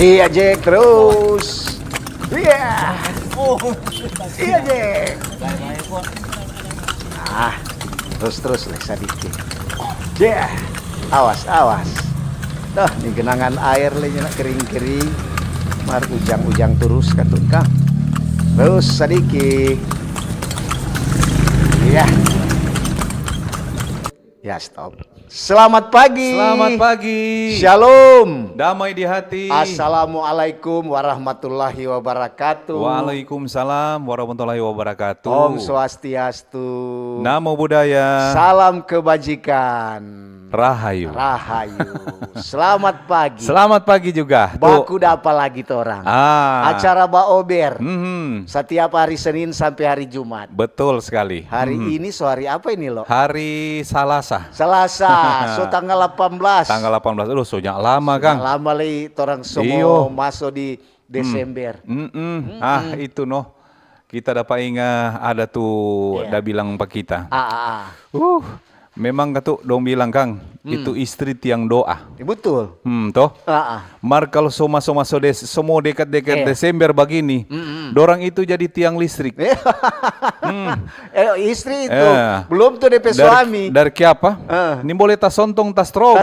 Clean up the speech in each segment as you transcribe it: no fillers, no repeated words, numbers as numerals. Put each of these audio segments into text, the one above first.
Iya Jack terus. Iya. Iya Jack. Ah, terus leksa dikit. Yeah. Awas. Dah, ini genangan air lenyana kering-kering. Mar ujang terus katun Kang. Terus sedikit. Iya. Ya stop. Selamat pagi. Selamat pagi. Shalom. Damai di hati. Assalamualaikum warahmatullahi wabarakatuh. Waalaikumsalam warahmatullahi wabarakatuh. Om Swastiastu. Namo Buddhaya. Salam kebajikan. Rahayu. Selamat pagi. Selamat pagi juga. Baku apa lagi tuh orang? Acara Baober. Setiap hari Senin sampai hari Jumat. Betul sekali. Hari ini hari apa ini loh? Hari Salasa. So tanggal 18. Tanggal 18. Aduh, sejak lama Kang. Lama lagi orang semua masuk di Desember. Itu noh. Kita dapat ingat ada tuh dah bilang pak kita. Memang katu dong bilang Kang, itu istri tiang doa. Betul. Toh. Mar kalau semua dekat-dekat Desember begini, dorang itu jadi tiang listrik. Istri itu belum tuh DP suami. Dari siapa? Ini boleh tas sontong tas strom.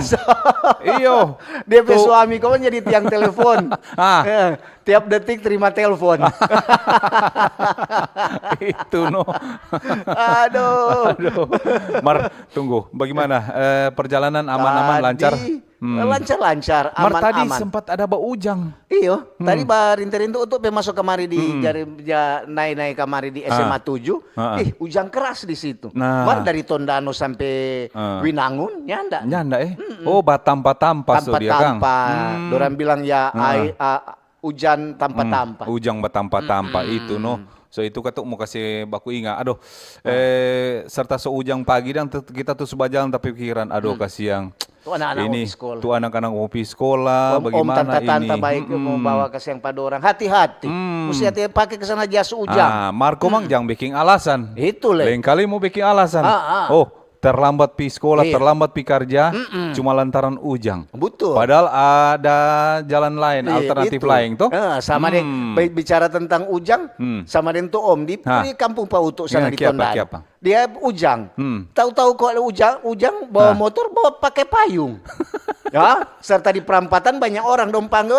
Iyo. DP suami kau jadi tiang telepon. Tiap detik terima telepon. Itu no. Aduh. Mar, tunggu. Bagaimana perjalanan aman-aman lancar? Lancar-lancar, aman-aman. Mar tadi sempat ada bau ujang. Iyo, tadi barinter-inter untuk masuk kemari di naik kamari di SMA 7. Ujang keras di situ. Mar dari Tondano sampai Winangun, nyanda. Oh, batampa-tampa so dia Kang. Dorang bilang ya hujan tanpa-tampa. Ujang batampa-tampa itu no. So itu katuk mau kasih baku ingat. Aduh, serta ujang pagi dan kita tuh sebajalan tapi pikiran aduh kasihan. Tuh anak-anak ini sekolah. tuh anak-anak ngopi sekolah. Bagaimana tante-tante ini? Baik mau bawa ke siang pada orang. Hati-hati. Mesti hati pakai kesana jas ujang. Marco mang jangan bikin alasan. Itu lah. Lain kali mau bikin alasan. Oh, terlambat pi sekolah, terlambat pi kerja, cuma lantaran ujang. Betul. Padahal ada jalan lain, alternatif lain toh. Sama dia bicara tentang ujang, sama dia tuh Om di kampung Pautuk sana di Tondano. Dia ujang. Tahu-tahu kok ujang bawa motor bawa pakai payung. Ya, serta di perampatan banyak orang dompang,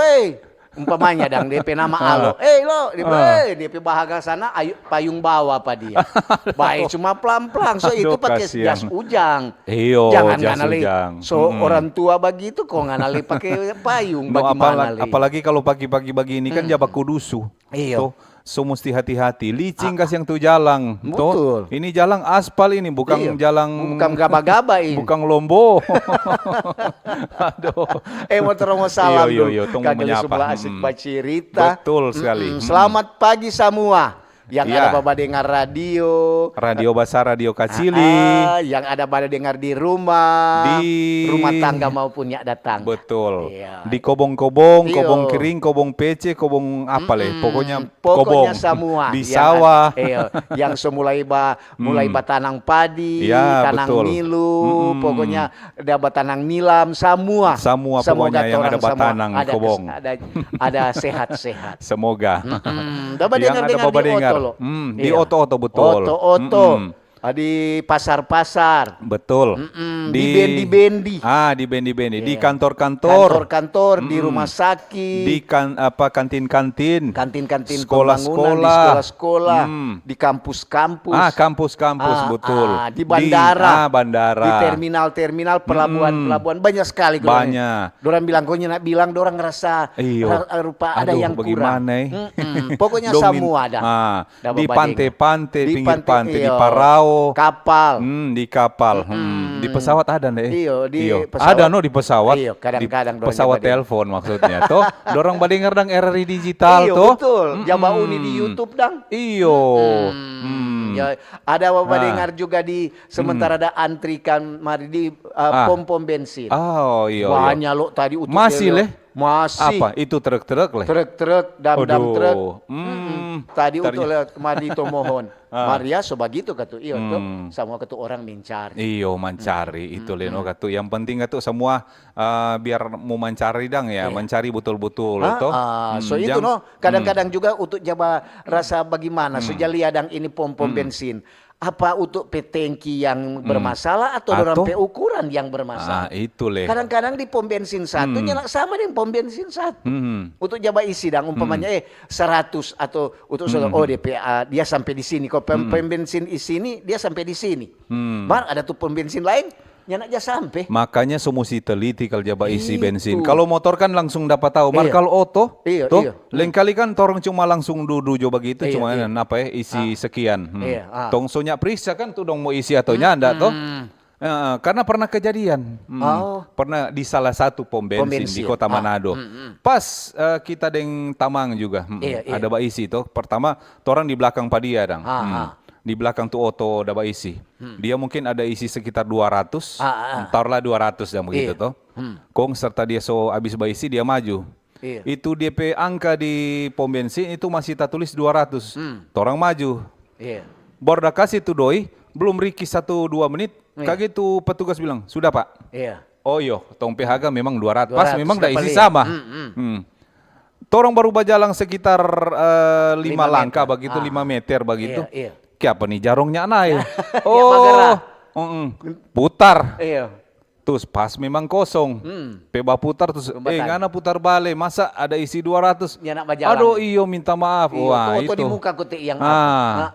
umpamanya dang DP nama alo. Lo, DP bahagia sana ayo payung bawa apa dia. Baik cuma pelan-pelan. So itu Aduh, pakai kasihan. jas ujang. Iyo, Jangan jas nganali. ujang. So orang tua begitu kok nganali pakai payung No, bagaimana apalagi kalau pagi-pagi begini kan jaba kudusu. Iyo. So mesti hati-hati. Licin kas yang tuh jalan. Betul. Ini jalan aspal ini bukan jalan bukan gaba-gaba ini. bukan lombo. Aduh. Motor mau salam Iyo, dulu. iyo, tunggu Kagak menyapa. sebelah asik cerita. Betul sekali. Selamat pagi semua. Yang ada pada dengar radio. Radio Basar, Radio Kacili. Yang ada pada dengar di rumah. Di rumah tangga maupun yang datang. Betul. Iya. Di kobong-kobong, Iyo. kobong kering, kobong PC, kobong apa pokoknya Pokoknya kobong. semua Di sawah. Yang semulai mulai batanang padi, Ya, tanang betul. nilu, pokoknya ada batanang nilam, semua. Semua Semoga pokoknya yang ada orang semua batanang, ada kobong. ada sehat-sehat. Semoga. Dapat Yang ada dengar Bapak di dengar. Oto loh. Di Iya. Oto-Oto betul. Oto-oto. Di pasar-pasar. Betul. Di bendi-bendi. Di bendi-bendi. Di kantor-kantor. Kantor-kantor, di rumah sakit. Di kantin-kantin. Kantin-kantin Sekolah-sekolah. pembangunan, di sekolah-sekolah, di kampus-kampus. Kampus-kampus betul. Di bandara. Bandara. Di terminal-terminal, pelabuhan-pelabuhan banyak sekali. Banyak. Dorang bilang, kau nak bilang dorang ngerasa rupa ada Aduh, yang kurang. bagaimana Pokoknya semua ada. Di pantai-pantai, Di pinggir pantai, pantai, di iyo. Parau. Kapal. Di kapal. Di pesawat ada nih. Iyo, di pesawat. Ada no di pesawat. Iyo, kadang-kadang di dorang pesawat jabat telepon maksudnya. Toh, dorang badengar dang RRI digital Iyo, toh. betul. Jaba Uni di YouTube dang. Iyo. Ya, ada bapak dengar juga di sementara ada antrikan mari di pom-pom bensin. Oh, iya. Banyak lo tadi utuh Masih leh. Masih. Apa? Itu truk-truk leh. Truk-truk, dam-dam Aduh. truk. Tadi utuh Ternyata. lewat kemari to mohon. Maria so begitu katu. Iyo tuh semua katu orang mencari. Iyo mencari itu Leno katu. Yang penting katu semua biar mau mencari dang ya, mencari betul-betul toh. So itu no kadang-kadang juga untuk jaba rasa bagaimana sejali adang ini pom-pom bensin. Apa untuk petengki yang bermasalah atau dorang ukuran yang bermasalah? Itu leh. Kadang-kadang di pom bensin satu nyala sama dengan pom bensin satu. Untuk jaba isi dang umpamanya 100 atau untuk DPA dia sampai di sini. Kalau pom bensin di sini dia sampai di sini. Mar ada tuh pom bensin lain nyana aja sampai. Makanya semusi teliti kalau jaba isi bensin. Kalau motor kan langsung dapat tahu. Mar kalau oto, lain kali kan torong cuma langsung dudu begitu, cuma apa ya isi sekian. Tong sonya periksa kan tuh dong mau isi atau nyanda toh. Karena pernah kejadian. Pernah di salah satu pom bensin di Kota Manado. Pas kita deng Tamang juga. Ada ba isi toh. Pertama torang di belakang padia dang. Di belakang tuh oto daba isi. Dia mungkin ada isi sekitar 200. Taruhlah 200 dan begitu toh. Kong serta dia so habis baisi dia maju. Itu DP angka di pom bensin itu masih tak tulis 200. Torang maju. Borda kasih tuh doi, belum riki 1-2 menit. Kaget tuh petugas bilang, "Sudah, Pak." Oh iya, tong PHK memang 200. Pas memang dah isi sama. Torang baru berjalan sekitar 5 langkah begitu, 5 meter begitu. Siapa nih jarongnya naik? Putar. Terus pas memang kosong. Peba putar terus ngana putar balik. Masa ada isi 200? Aduh iyo minta maaf. Wah itu. Di muka kutik yang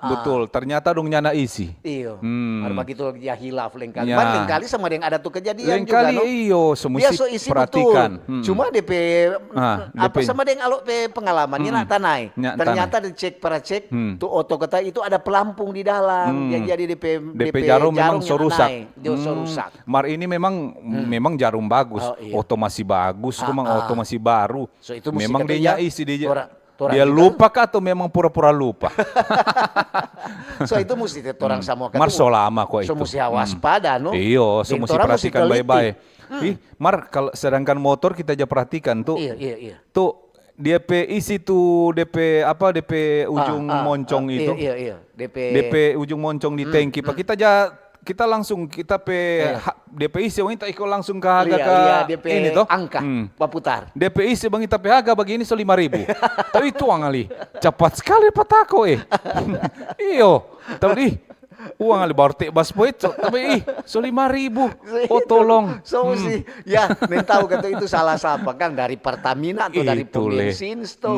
betul. Ternyata dong nyana isi. Iyo. Ada begitu ya hilaf lengkali. Lengkali sama yang ada tuh kejadian juga. Lengkali iyo semuanya perhatikan. Cuma DP apa sama dengan alok pengalamannya nak tanai. Ternyata dicek para cek tuh oto kata itu ada pelampung di dalam. Jadi DP jarum memang so rusak. Mar ini memang jarum bagus, oto masih bagus, memang oto masih baru. So, itu memang dia isi dia lupa kah atau memang pura-pura lupa? So itu mesti orang sama Mar so lama kok itu. So mesti waspada no. Iyo, so mesti perhatikan baik-baik. Mar kalau sedangkan motor kita aja perhatikan tuh. Iya. Tuh DP isi tuh DP apa DP ujung moncong itu. Iya. DP ujung moncong di tangki. Pak kita langsung DP isi bang kita ikut langsung ke harga DP ini toh angka paputar DP isi bang kita harga begini 5.000 tapi itu angali cepat sekali patako iyo tapi Uang ali baru te bas poit, tapi so 5.000. Oh tolong. So sih, ya, nen tahu kata itu salah siapa kan dari Pertamina atau dari Itu, Le. pembensin tuh.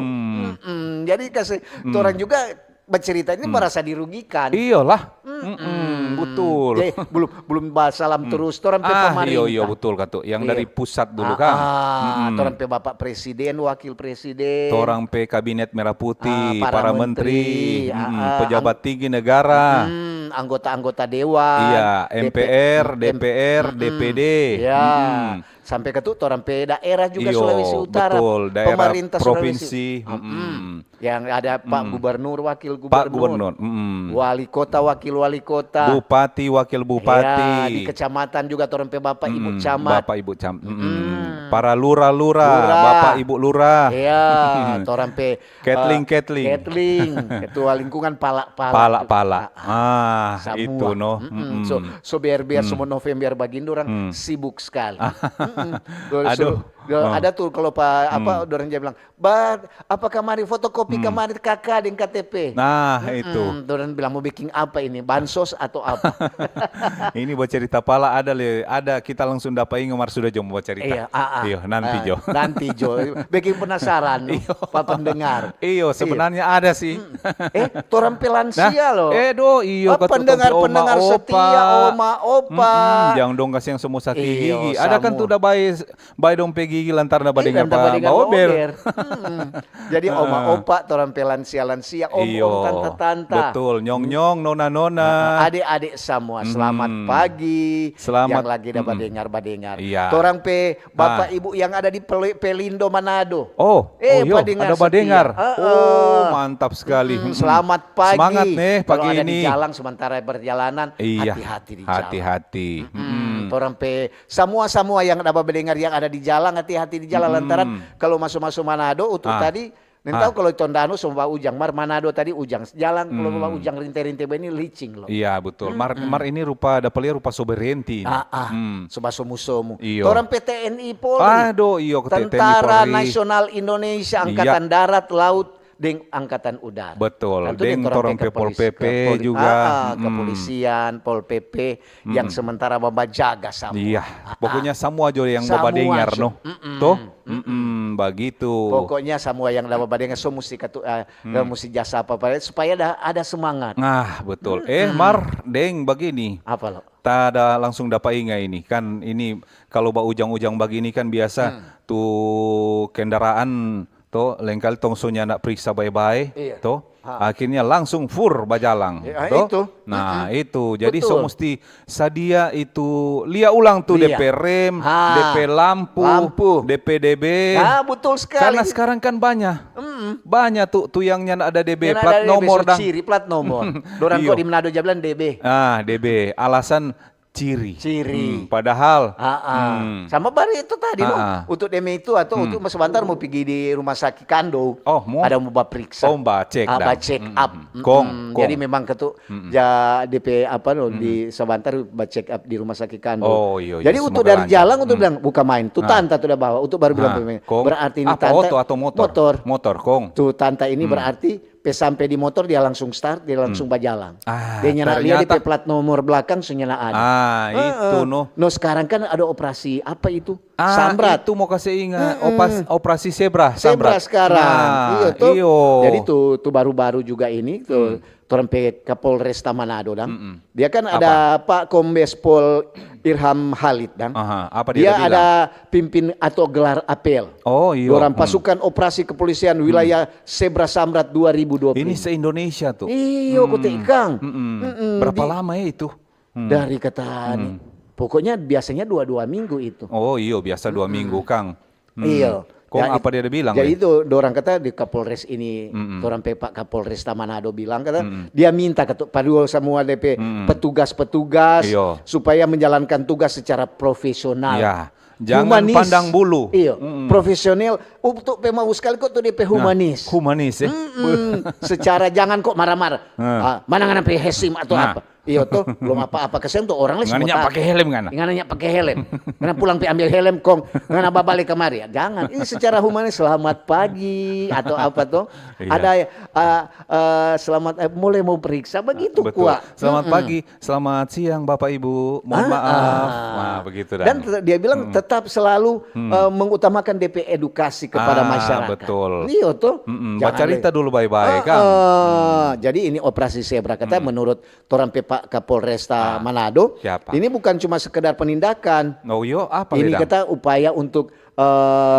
Jadi kasih orang juga bercerita ini merasa dirugikan. Iyalah. Betul. Jadi, belum bahas salam terus orang pe pemerintah. Iya betul kata. Yang dari pusat dulu kan. Orang pe Bapak Presiden, Wakil Presiden. Orang pe Kabinet Merah Putih, para para menteri, menteri, pejabat tinggi negara. Anggota-anggota dewan. Iya, MPR, DPR, DPD. Ya. Sampai ke tuh orang pe daerah juga Sulawesi Utara. Betul, daerah pemerintah provinsi. Yang ada Pak Gubernur, Wakil Gubernur. Pak Gubernur. Wali Kota, Wakil Wali Kota. Bupati, Wakil Bupati. Ya, di kecamatan juga orang pe Bapak Ibu Camat. Bapak Ibu Camat. Para lurah-lurah, Bapak Ibu Lurah. Iya, orang pe Ketling. Ketua lingkungan Pala. Semua. Itu no. So biar semua November bagindo orang sibuk sekali. Aduh. Ada tuh kalau Pak orang dia bilang, apakah mari fotokopi kemarin kakak dengan KTP. Nah itu. Orang bilang mau bikin apa ini, bansos atau apa? Ini buat cerita pala ada kita langsung dapat ngemar sudah jom buat cerita. Iya, nanti Jo. Nanti Jo. Bikin penasaran Pak pendengar. Iyo sebenarnya ada sih. Orang pelansia loh. Iyo pendengar setia, oma, opa. Jangan dong kasih yang semua sakit gigi. Ada kan tuh udah bayi dong pergi gigi lantar na badeng apa baober. Jadi oma opa orang pelansia om tante-tante. Betul, nyong nona. Adik-adik semua selamat pagi. Selamat yang lagi dapat dengar. Iya. Orang bapak ibu yang ada di Pelindo Manado. Ada badengar. Mantap sekali. Selamat pagi. Semangat nih pagi kalau ada ini. di jalan sementara perjalanan hati-hati di jalan. Hati-hati. Orang semua yang dapat mendengar yang ada di jalan hati-hati di jalan lantaran kalau masuk Manado tadi tahu kalau Tondano sama Ujang Manado tadi Ujang jalan kalau Ujang rinte-rinte ini licing loh. Iya betul. Mar ini rupa soberenti. Soba somu. Orang PTNI Polri. Tentara Nasional Indonesia Angkatan Darat Laut dengan Angkatan Udara. Betul. Dengan orang Pol PP juga. Kepolisian, Pol PP yang sementara bajaga sama. Iya. Pokoknya semua aja yang bawa dengar no. Tuh. Begitu. Pokoknya semua yang dapat dengar so mesti mesti jasa apa supaya ada semangat. Nah, betul. Mar, begini. Apa lo? Tada langsung dapat ingat ini kan ini kalau ujang-ujang begini kan biasa tuh kendaraan to lengkali tongsonya nak periksa baik-baik to akhirnya langsung fur bajalang to itu jadi so mesti sadia itu lihat ulang tuh DP rem DP lampu DP DB betul sekali karena sekarang kan banyak tuh yang ada DB plat nomor dan ciri plat nomor dorang kok di Manado jalan DB DB alasan ciri. Padahal sama baru itu tadi untuk demi itu atau untuk sebentar mau pergi di rumah sakit Kando. Ada mau periksa. Cek up. Jadi memang ketuk DP di sebentar check up di rumah sakit Kando. Jadi untuk dari jalan untuk bilang buka main. Tuh tante tuh udah bawa untuk baru bilang berarti ini tante atau motor kong. Tuh tante ini berarti sampai di motor dia langsung start, dia langsung berjalan. Dia nyala lihat di plat nomor belakang sunyala ada. Itu no. No sekarang kan ada operasi apa itu? Samrat. Itu mau kasih ingat operasi zebra. Zebra sekarang. Iyo. Jadi tuh baru-baru juga ini tuh Torempe Kapolresta Manado dan dia kan ada Pak Kombes Pol Irham Halid dan dia ada pimpin atau gelar apel. Orang pasukan operasi kepolisian wilayah Zebra Samrat 2020. Ini se-Indonesia tuh. Iyo Kang. Berapa lama ya itu? Dari kata pokoknya biasanya 2 minggu itu. Biasa 2 minggu Kang. Iya. Apa dia bilang? Jadi itu orang kata di Kapolres ini, orang Pak Kapolres Manado bilang kata dia minta pada semua DP petugas-petugas supaya menjalankan tugas secara profesional. Jangan pandang bulu. Profesional untuk mau sekali kok tuh DP humanis. Humanis ya. Secara jangan kok marah-marah. Mana hesim atau apa. Iya tuh, belum apa-apa kesen tuh orang lain semua Ngananya pakai helm kan? Ngananya pakai helm. Ngana pulang pi ambil helm kong, ngana balik kemari. Ya, jangan. Ini secara humanis selamat pagi atau apa tuh? Iya. Ada selamat mulai mau periksa begitu Betul. kuat. Selamat pagi, selamat siang Bapak Ibu. Mohon maaf. Nah, begitu dah. Dan dia bilang tetap selalu mengutamakan DP edukasi kepada masyarakat. Betul. Iya tuh. Baca cerita dulu baik-baik kan. Jadi ini operasi Zebra kata menurut Toran Pak Kapolresta Manado. Siapa? Ini bukan cuma sekedar penindakan. Oh yo, apa Ini bedang? kata upaya untuk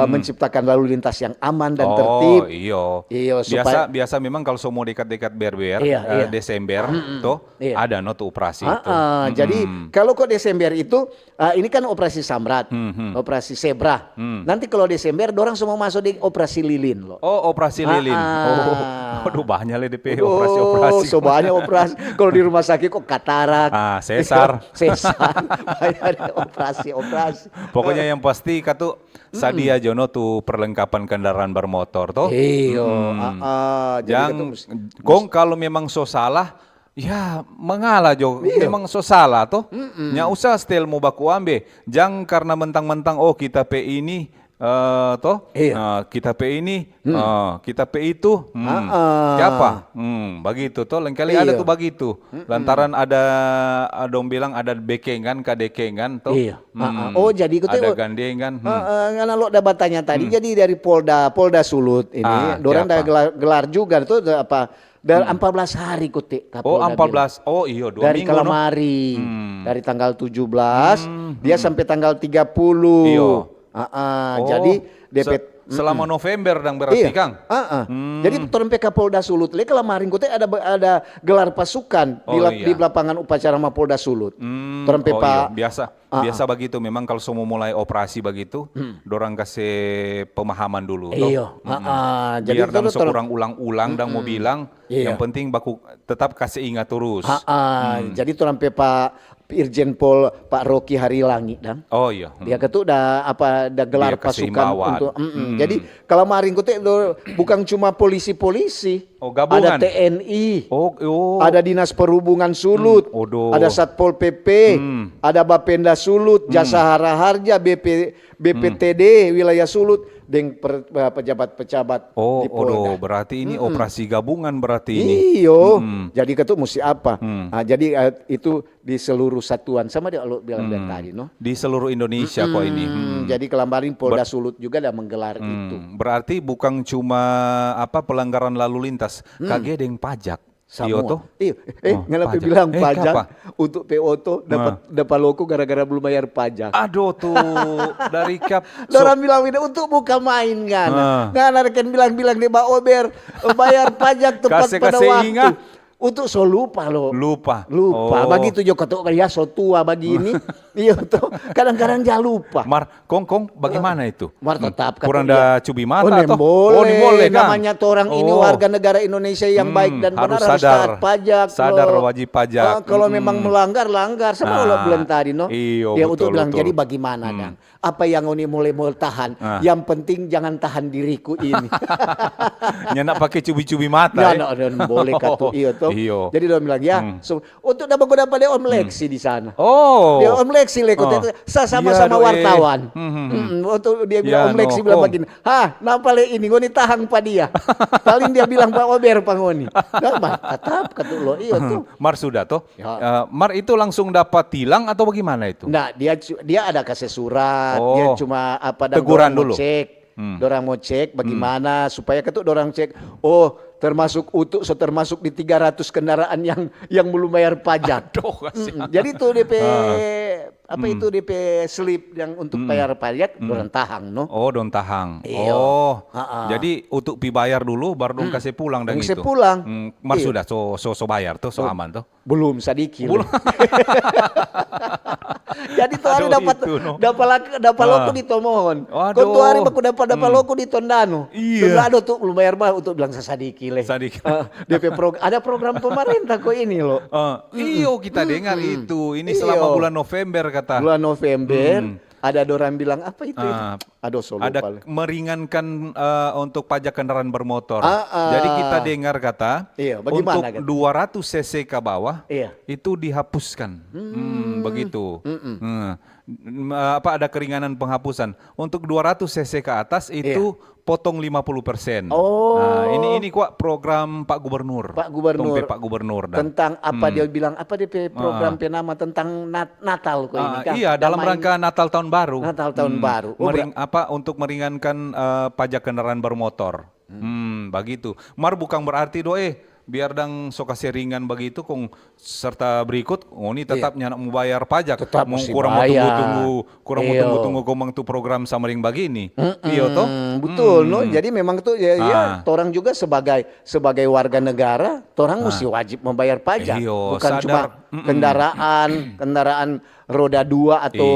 menciptakan lalu lintas yang aman dan tertib. Iya, Biasa memang kalau semua dekat-dekat berber Desember tuh ada no tuh operasi itu. Jadi kalau kok Desember itu ini kan operasi Samrat, operasi Zebra. Nanti kalau Desember dorang semua masuk di operasi Lilin loh. Oh, operasi lilin. Aduh banyak le DP operasi. So banyak operasi. Kalau di rumah sakit kok katarak. Sesar. Banyak operasi. Pokoknya yang pasti katu sadia jono tuh perlengkapan kendaraan bermotor toh. Iya. Yang gong kalau memang so salah ya mengalah jo, memang so salah toh. Nya usah setel mau baku ambe. Jangan karena mentang-mentang kita pe ini kita pe ini, kita pe itu, siapa? Begitu toh, lengkali ada tuh begitu. Lantaran ada dong bilang ada bekengan, kadekengan toh. Jadi itu ada gandengan. Karena lo dapat tanya tadi, jadi dari Polda Sulut ini, dorang ada gelar juga tuh apa? Dari 14 hari kuti. 14. Oh iya, 2 dari minggu. Dari Kalamari, dari tanggal 17, dia sampai tanggal 30. Iya. Jadi DP selama November dang berarti Kang. Jadi Toran PK Polda Sulut le kelamarin kote ada gelar pasukan di lapangan upacara Mapolda Sulut. Toran PK biasa begitu memang kalau semua mulai operasi begitu, dorang kasih pemahaman dulu. Iya. Jadi biar dang sekurang ulang-ulang dang mau bilang, yang penting baku tetap kasih ingat terus. Jadi Toran PK Irjen Pol Pak Rocky Harilangi dan dia ketuk ada gelar pasukan untuk jadi kalau kemarin kote bukan cuma polisi ada TNI ada Dinas Perhubungan Sulut ada Satpol PP ada Bapenda Sulut Jasa Hara-Harja BPTD wilayah Sulut dengan pejabat-pejabat di Polda. Berarti ini operasi gabungan berarti ini. Iyo, jadi ketuk mesti apa? Jadi itu di seluruh satuan sama dia lo bilang tadi, no? Di seluruh Indonesia kok ini. Jadi Kelambarin Polda Sulut juga ada menggelar itu. Berarti bukan cuma pelanggaran lalu lintas, kage deng pajak. Semua. Ngelapi bilang pajak untuk PO tuh dapat loko gara-gara belum bayar pajak. Aduh tuh dari kap. Orang bilang ini untuk buka main kan. Nggak rekan bilang di Mbak Ober bayar pajak tepat pada waktu. Untuk lupa loh. Lupa. Begitu juga ketuk ya so tua begini. Iya tuh. Kadang-kadang jangan lupa. Mar, kong bagaimana itu? Mar tetap kurang dah cubi mata atau? Boleh kan? Namanya orang ini warga negara Indonesia yang baik dan benar harus taat pajak. Sadar wajib pajak. Kalau memang melanggar sama lo bilang tadi no. Iyo, dia untuk bilang jadi bagaimana dang? Apa yang ini mulai tahan? Yang penting jangan tahan diriku ini. Nyenak pakai cubi-cubi mata. Dan boleh katu iyo tuh. Iyo. Jadi dia bilang untuk dapat dia Om Lexi di sana. Dia Om Lexi sama-sama wartawan. Untuk dia bilang Om Lexi bilang begini, nampak ini ngoni tahan pa dia. Paling dia bilang Pak Ober pangoni. Tetap kata lo iya tuh. Mar sudah toh. Mar itu langsung dapat tilang atau bagaimana itu? Nah, dia ada kasih surat, dia cuma teguran dulu. Dorang mau cek bagaimana supaya ketuk dorang cek termasuk termasuk di 300 kendaraan yang belum bayar pajak. Jadi itu DP itu DP slip yang untuk bayar pajak dorang tahang no. Dorang tahang. Jadi untuk bayar dulu baru dong kasih pulang dan itu. Pulang. Mar sudah so bayar tuh, so aman tuh. Belum sadiki. Jadi tuh hari dapat loko di Tomohon. Kau tuh hari baku dapat loko di Tondano. Tondano tuh belum bayar untuk bilang sasadiki le. DP ada program pemerintah kok ini loh. Iyo kita dengar itu. Ini selama bulan November kata. Bulan November ada orang bilang apa itu? Aduh, ada meringankan untuk pajak kendaraan bermotor. Jadi kita dengar kata untuk 200 cc ke bawah itu dihapuskan. Begitu. Apa ada keringanan penghapusan. Untuk 200 cc ke atas itu potong 50%. Nah, ini kok program Pak Gubernur. Pak Gubernur. Tentang apa dia bilang, apa dia program penama tentang Natal kok ini kan? Iya, dalam rangka Natal tahun baru. Natal tahun baru. Untuk meringankan pajak kendaraan bermotor. Begitu. Mar bukan berarti biar dang so kasih ringan begitu kong serta berikut ini tetap nyanak mau bayar pajak, tetap mau kurang mau tunggu komang tu program samaring begini. Iya toh? Betul no. Jadi memang tuh ya orang juga sebagai warga negara, orang mesti wajib membayar pajak. Bukan cuma kendaraan roda 2 atau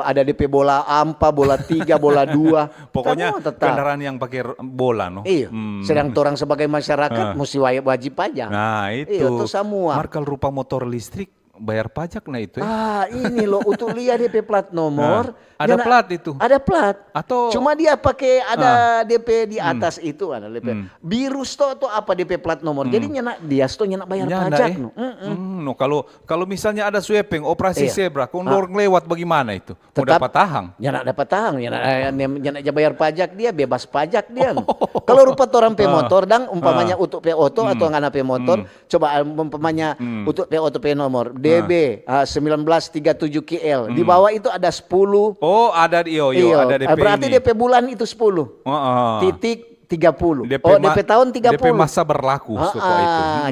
ada DP bola ampa, bola 3, bola 2. Pokoknya kendaraan yang pakai bola no. Iya. Sedang orang sebagai masyarakat mesti wajib pajak. Nah, itu. Itu semua. Markal rupa motor listrik bayar pajak itu. Ini loh untuk lihat DP plat nomor. Ada plat itu. Ada plat. Atau cuma dia pakai ada DP di atas itu ada DP. Biru atau apa DP plat nomor. Jadi dia nyenak bayar pajak no. No, kalau misalnya ada sweeping operasi zebra, kondor lewat bagaimana itu? Mau dapat tahang? Nyenak dapat tahang, nyenak bayar pajak dia bebas pajak dia. Kalau rupa orang pe motor dang umpamanya untuk pe auto atau ngana pe motor, coba umpamanya untuk pe auto pe nomor DB 1937 KL. Di bawah itu ada 10. Oh, ada ada DP. Berarti ini. DP bulan itu 10. Titik 30. DP tahun 30. DP masa berlaku itu.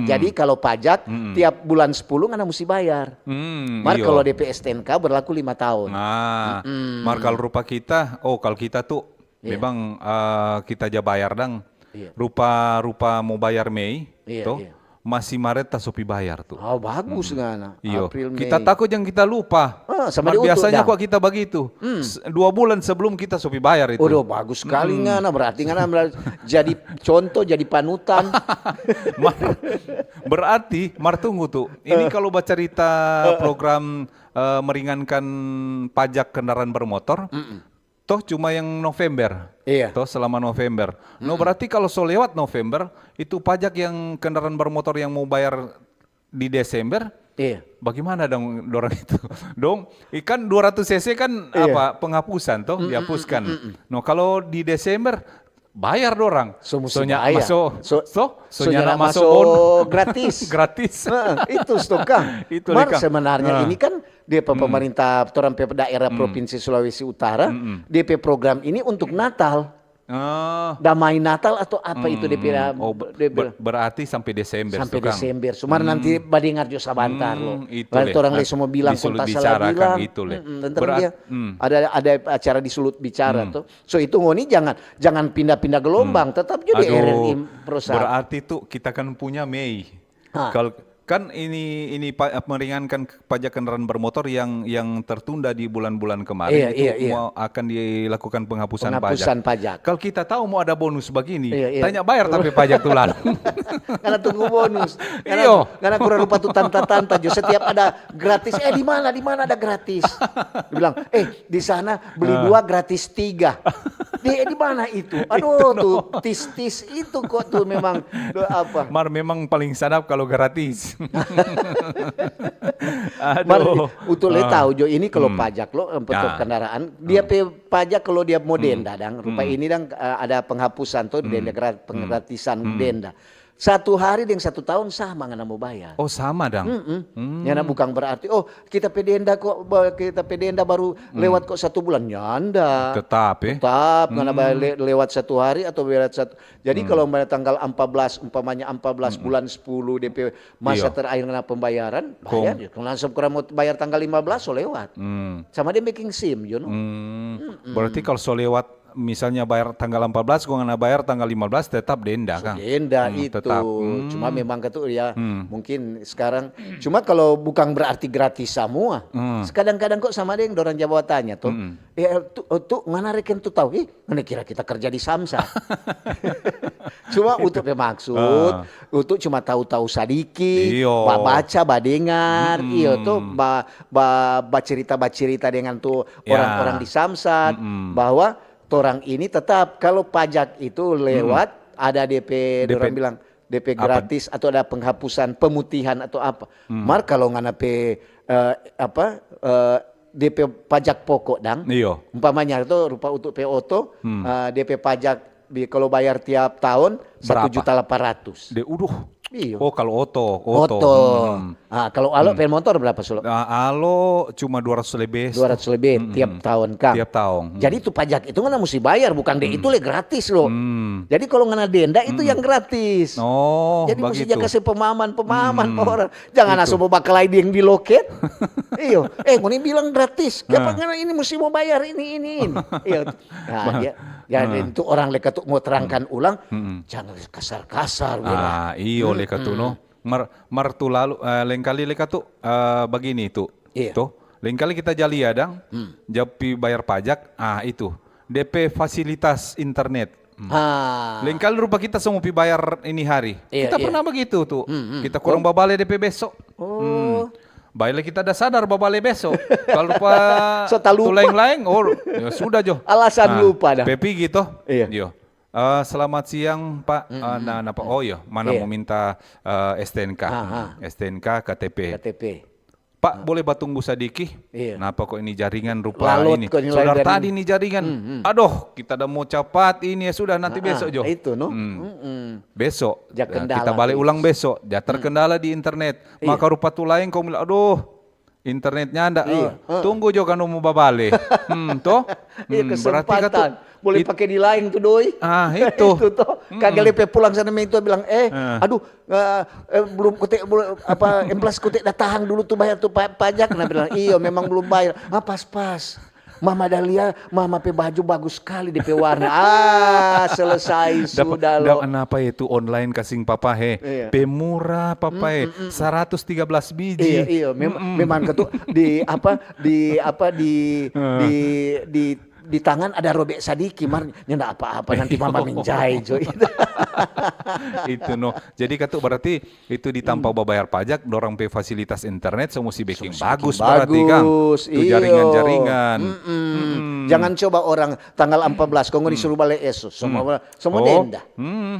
Jadi kalau pajak tiap bulan 10 kan mesti bayar. Kalau DP STNK berlaku 5 tahun. Mar kalau rupa kita, kalau kita tuh memang kita aja bayar dang. Rupa mau bayar Mei, masih Maret tak sopi bayar tuh. Bagus ngana. April, Mei. Kita takut yang kita lupa. Biasanya kok kita begitu. 2 bulan sebelum kita sopi bayar itu. Bagus sekali ngana. Berarti ngana jadi contoh, jadi panutan. Berarti tunggu tuh. Ini kalau baca cerita program meringankan pajak kendaraan bermotor. Toh cuma yang November, toh selama November. Berarti kalau lewat November, itu pajak yang kendaraan bermotor yang mau bayar di Desember, bagaimana dong dorang itu? Ikan 200 cc kan penghapusan toh, dihapuskan. Kalau di Desember, bayar dorang. Soalnya masuk gratis. Gratis. Itu stokang. Sebenarnya ini kan DP pemerintah daerah Provinsi Sulawesi Utara, DP program ini untuk Natal. Damai Natal atau apa itu DP? Berarti sampai Desember. Sampai Desember. Cuma nanti badingar jo sabantar loh. Lalu orang lain semua bilang kontak salah bilang. Dia ada acara di Sulut bicara tuh. So itu ngoni jangan pindah-pindah gelombang, tetap jadi RRI perusahaan. Berarti tuh kita kan punya Mei. Kalau kan ini meringankan pajak kendaraan bermotor yang tertunda di bulan-bulan kemarin mau akan dilakukan penghapusan pajak. Kalau kita tahu mau ada bonus begini, tanya bayar tapi pajak tuh lalu. Karena tunggu bonus. Karena kurang lupa tuh tanta-tanta. Setiap ada gratis. Di mana ada gratis? Dibilang, di sana beli 2 gratis 3. Di mana itu? Aduh tuh tis itu kok tuh memang apa? Memang paling sadap kalau gratis. Tahu Jo ini kalau pajak lo untuk kendaraan dia pajak kalau dia mau denda dang rupa ini dang ada penghapusan tuh denda penggratisan denda 1 hari dengan 1 tahun sama nggak mau bayar. Sama dang. Nyana bukan berarti kita pedenda baru lewat kok 1 bulan nyanda. Tetap nggak lewat 1 hari atau lewat 1. Jadi kalau tanggal 14 umpamanya 14 bulan 10 DP masa terakhir kena pembayaran bayar. Langsung kurang mau bayar tanggal 15 lewat. Sama dia making SIM, you know. Berarti kalau lewat misalnya bayar tanggal 14, kau ngana bayar tanggal 15 tetap denda kan? Denda itu. Tetap. Cuma memang ketu ya mungkin sekarang. Cuma kalau bukan berarti gratis semua. Kadang-kadang kok sama deh orang Jawa tanya tuh. Tuh ngana reken tuh tahu. Mana kira kita kerja di Samsat. Cuma untuk bermaksud, untuk cuma tahu-tahu sadiki, baca, badengar, tuh cerita dengan tuh orang-orang di Samsat bahwa orang ini tetap kalau pajak itu lewat ada DP, orang bilang DP gratis atau ada penghapusan pemutihan atau apa. Mar kalau ngana DP pajak pokok dang, umpamanya itu rupa untuk PO DP pajak kalau bayar tiap tahun 1.800.000. Iya. Oh kalau oto. Kalau alo pen motor berapa Solo? Alo cuma 200 lebih. 200 lebih tiap tahun kan. Tiap tahun. Jadi itu pajak itu kan mesti bayar, bukan deh itu gratis loh. Jadi kalau ngana denda itu yang gratis. Oh, jadi mesti begitu. kasih pemahaman orang. Jangan asal mau bakal ID yang di loket. Iyo, ngoni bilang gratis. Kenapa ini mesti mau bayar ini. Iya. Nah, itu orang leka tuh mau terangkan ulang, jangan kasar-kasar. Iyo leka tuh no. Mar tu lalu lain kali leka tuh begini tuh. Tuh, lain kali kita jali adang, japi bayar pajak, itu DP fasilitas internet. Lain kali rupa kita semua pi bayar ini hari. Kita pernah begitu tuh. Kita kurang babale DP besok. Baiklah kita dah sadar babale besok. Kalau lupa lain-lain, ya sudah jo. Alasan lupa dah. Pepi gitu. Iya. Selamat siang Pak. Mana mau minta STNK, KTP. Pak boleh batunggu sadiki? Kenapa kok ini jaringan rupa Lalut ini? Saudara tadi ini jaringan. Aduh, kita dah mau cepat ini ya sudah nanti besok jo. Itu no. Besok. Kita balik ulang besok. Terkendala di internet. Maka rupa tu lain kau bilang, aduh, internetnya anda. Tunggu jo kan mau babale. Toh? Berarti kan boleh pakai di lain tuh doi. Itu. Itu toh. Kagak lepe pulang sana itu bilang, aduh, belum kutek emplas kutek datang dulu tuh bayar tuh pajak. Nah bilang, iya memang belum bayar. Pas. Mama Dahlia, mama pe baju bagus sekali DP warna. Selesai sudah loh. Kenapa itu online kasing papa pemurah papa 113 biji. Iya, memang ketu di tangan ada robek sadiki mar nyenda apa-apa nanti mama minjai jo. Itu no. Jadi katu berarti itu ditanpa bayar pajak dorang pe fasilitas internet semua si baking bagus berarti kan. Itu jaringan-jaringan. Jangan coba orang tanggal 14 kau disuruh balik esok semua denda.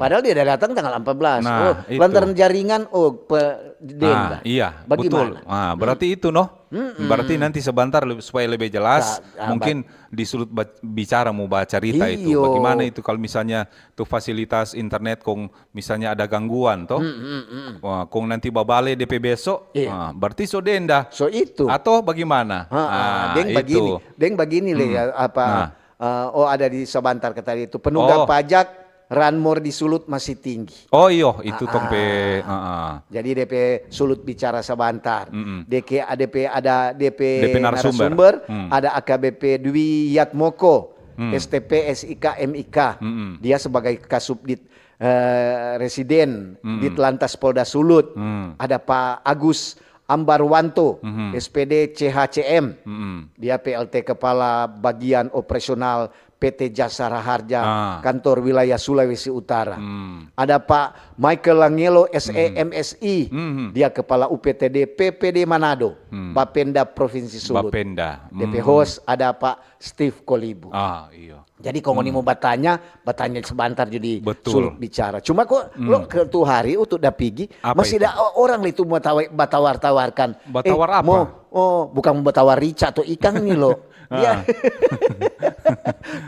Padahal dia udah datang tanggal 14. Lantaran jaringan denda. Iya, bagaimana? Betul. Berarti itu no. Berarti nanti sebentar supaya lebih jelas mungkin disuruh bicara mau baca cerita itu. Bagaimana itu kalau misalnya tuh fasilitas internet kong misalnya ada gangguan toh. Kong nanti babale DP besok, berarti so denda. So itu. Atau bagaimana? Deng begini ada di sebentar kata itu penunggak pajak ranmor di sulut masih tinggi. Oh iya, itu tong pe. Jadi DP sulut bicara sebentar. Ada DP narasumber, ada AKBP Dwi Yatmoko, STP SIK MIK. Dia sebagai Kasubdit Residen di Telantas Polda Sulut. Ada Pak Agus Ambarwanto, SPD CHCM. Dia PLT Kepala Bagian Operasional PT Jasa Raharja Kantor Wilayah Sulawesi Utara. Ada Pak Michael Langelo SEMSI, dia Kepala UPTD PPD Manado, Bapenda Provinsi Sulut. DP host ada Pak Steve Kolibu. Iya. Jadi kalau mau bertanya sebentar jadi sulut bicara. Cuma kok lo ke tuh hari untuk dapigi masih ada orang itu mau batawar-tawarkan. Batawar apa? Bukan batawar rica atau ikan nih lo. Ya.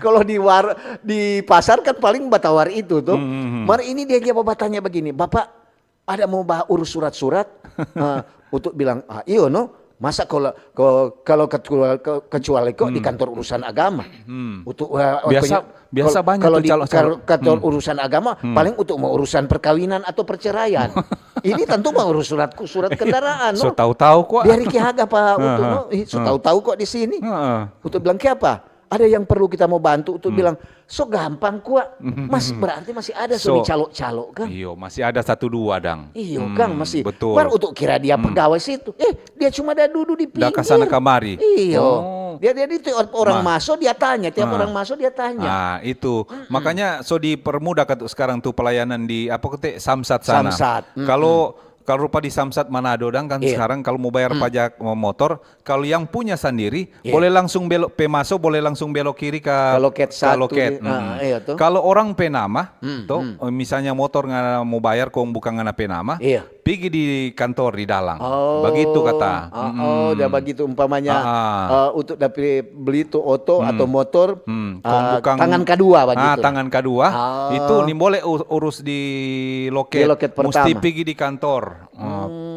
Kalau di pasar kan paling batawar itu tuh. Mari ini dia bertanya begini, Bapak ada mau urus surat-surat untuk bilang iyo no. Masa kalau kecuali kok di kantor urusan agama. Untuk biasa banyak kalau di kantor urusan agama paling untuk mau urusan perkawinan atau perceraian. Ini tentu mau urus surat kendaraan. So tahu-tahu kok. Biar Ki Haga Pak untuk so tahu-tahu kok di sini. Untuk bilang ke apa? ada yang perlu kita mau bantu untuk bilang, so gampang kuat. Mas berarti masih ada so dicalok-calok kan? Iyo, masih ada 1-2 dang. Iyo kan masih. Betul. Baru untuk kira dia pegawai situ. Dia cuma ada duduk di pinggir. Dah kesana kemari. Iyo. Dia itu orang masuk dia tanya, tiap orang masuk dia tanya. Nah, itu. Makanya so dipermudah sekarang tuh pelayanan di Samsat sana. Samsat. Kalau rupa di Samsat Manado kan sekarang kalau mau bayar pajak motor, kalau yang punya sendiri boleh langsung belok Pemaso, boleh langsung belok kiri ke loket. Kalau orang penama, misalnya motor nggak mau bayar kok bukan ngana penama, pergi di kantor di dalang. Begitu kata. Dia begitu umpamanya untuk dapat beli tuh oto atau motor tangan kedua begitu. Tangan kedua itu nih boleh urus di loket mesti pergi di kantor.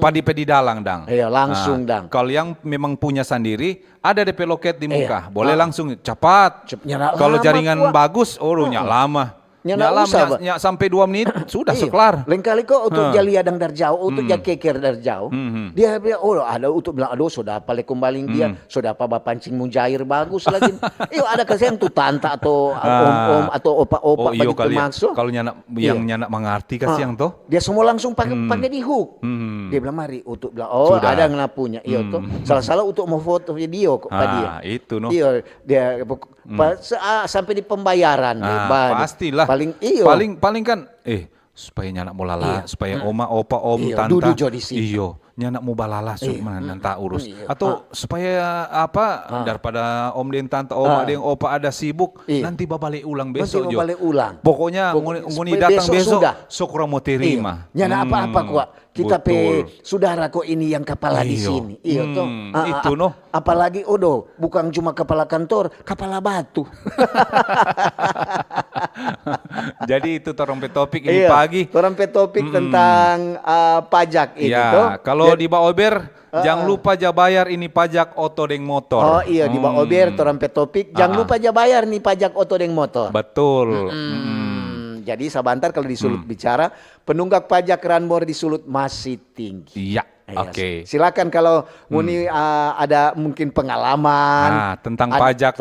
Padi dalang dang. Iya, langsung dang. Kalau yang memang punya sendiri ada DP loket di muka, boleh langsung cepat. Kalau jaringan bagus, lama. Nyak sampai 2 menit sudah sekelar. Lain kali kok untuk jali adang dari jauh, untuk keker dari jauh. Dia bilang, ada untuk bilang, aduh sudah apa kumbaling dia, sudah apa pancing mujair bagus lagi. Ada kasihan tuh tanta atau om atau opa-opa begitu masuk. Kalau yang nyanak mengerti kasihan tuh. Dia semua langsung pakai di hook. Dia bilang mari untuk bilang, ada yang punya. Iya tuh. Salah-salah untuk mau foto video kok dia. Itu Iya, dia sampai di pembayaran. Pastilah. Paling kan supaya nyanak mau lala, supaya oma, opa, om, tanta. Nyanak mau balala nanti urus. Atau supaya daripada om dan tante, oma dan opa ada sibuk, nanti babalik ulang besok jo. Pokoknya nguni datang besok, syukur mau terima. Nyanak apa-apa kuat. Kita saudara kok ini yang kepala di sini. Itu apalagi bukan cuma kepala kantor, kepala batu. Jadi itu torompet topik ini pagi. Torompet topik tentang pajak ini kalau di Baober jangan lupa bayar ini pajak oto deng motor. Di Baober torompet topik jangan lupa bayar nih pajak oto deng motor. Betul. Jadi sebentar kalau disulut bicara, penunggak pajak Ranmor di Sulut masih tinggi. Iya. Oke. Silakan kalau Muni ada mungkin pengalaman tentang pajak,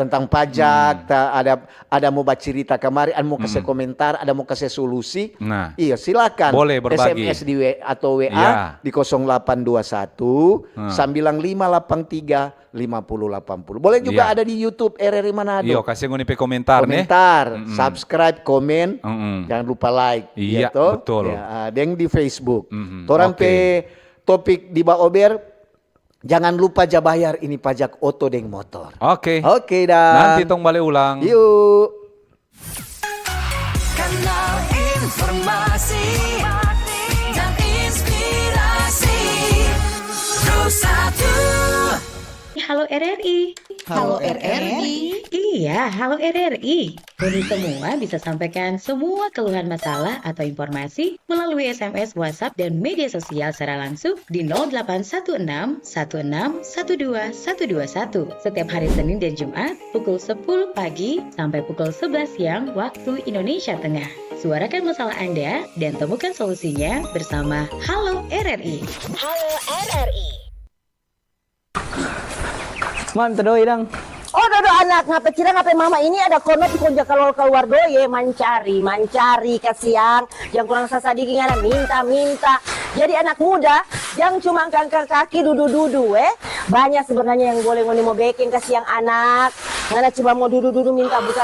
ada mau baca cerita kemarin, mau kasih komentar, ada mau kasih solusi. Silakan. Boleh berbagi. SMS di atau WA di 0821 9583 5080. Boleh juga ada di YouTube RRI Manado. Iya, kasih ngoni komentar nih. Subscribe, komen, jangan lupa like. Iya, betul. Dan di Facebook. Torang topik di Baober, jangan lupa bayar ini pajak oto deng motor. Oke dah. Nanti tong balik ulang. Yuk. Kanal informasi dan inspirasi. Pro1. Halo RRI. Halo RRI. Iya, halo RRI. Kami semua bisa sampaikan semua keluhan masalah atau informasi melalui SMS, WhatsApp, dan media sosial secara langsung di 0816 16 12 121 setiap hari Senin dan Jumat pukul 10 pagi sampai pukul 11 siang waktu Indonesia Tengah. Suarakan masalah Anda dan temukan solusinya bersama Halo RRI. Halo RRI. Mam, terdoi dong. Oh, dodo anak, ngapain mama ini ada kono konja kalau keluar doye mancari kasihan, yang kurang sasadiki ngana minta. Jadi anak muda yang cuma angkat kaki dudu banyak sebenarnya yang boleh ngoni mau baking kasihan anak. Ngana cuma mau dudu minta buka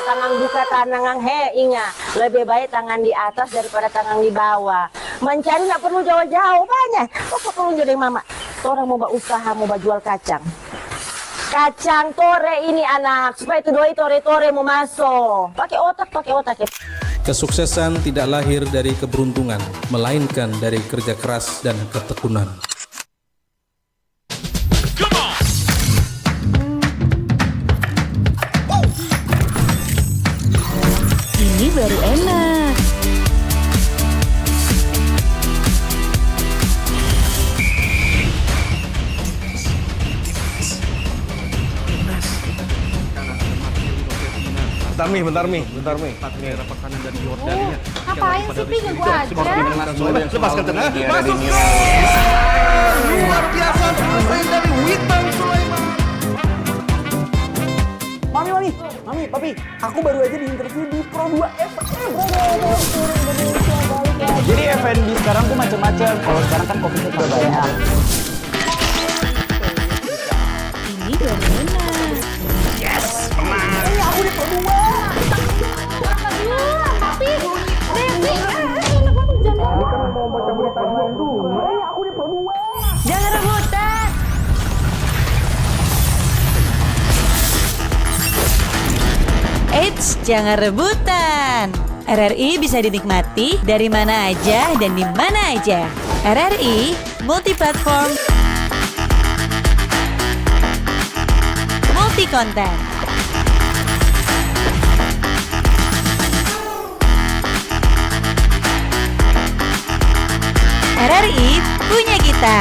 tangan ingat lebih baik tangan di atas daripada tangan di bawah. Mencari nggak perlu jauh-jauh banyak. Kok perlu jadi mama? Orang mau usaha mau jual kacang tore ini anak supaya itu doi tore mau masuk pakai otak ya. Kesuksesan tidak lahir dari keberuntungan melainkan dari kerja keras dan ketekunan. Ini baru enak. Bentar mi. Ngapain sih Pi ganggu aja? Lepaskan tenang. Masuk luar biasa selesai dari Witan Sulaiman. Mami. Tapi aku baru aja diinterview di Pro 2 FM. Jadi F&B sekarang tuh macam-macam. Kalau sekarang kan kopinya udah banyak. Ini dominan. Yes, menang. Aku di Pro 2. Tapi Jangan rebutan. Eits, jangan rebutan. RRI bisa dinikmati dari mana aja dan di mana aja. RRI multiplatform, multi konten. RRI punya kita.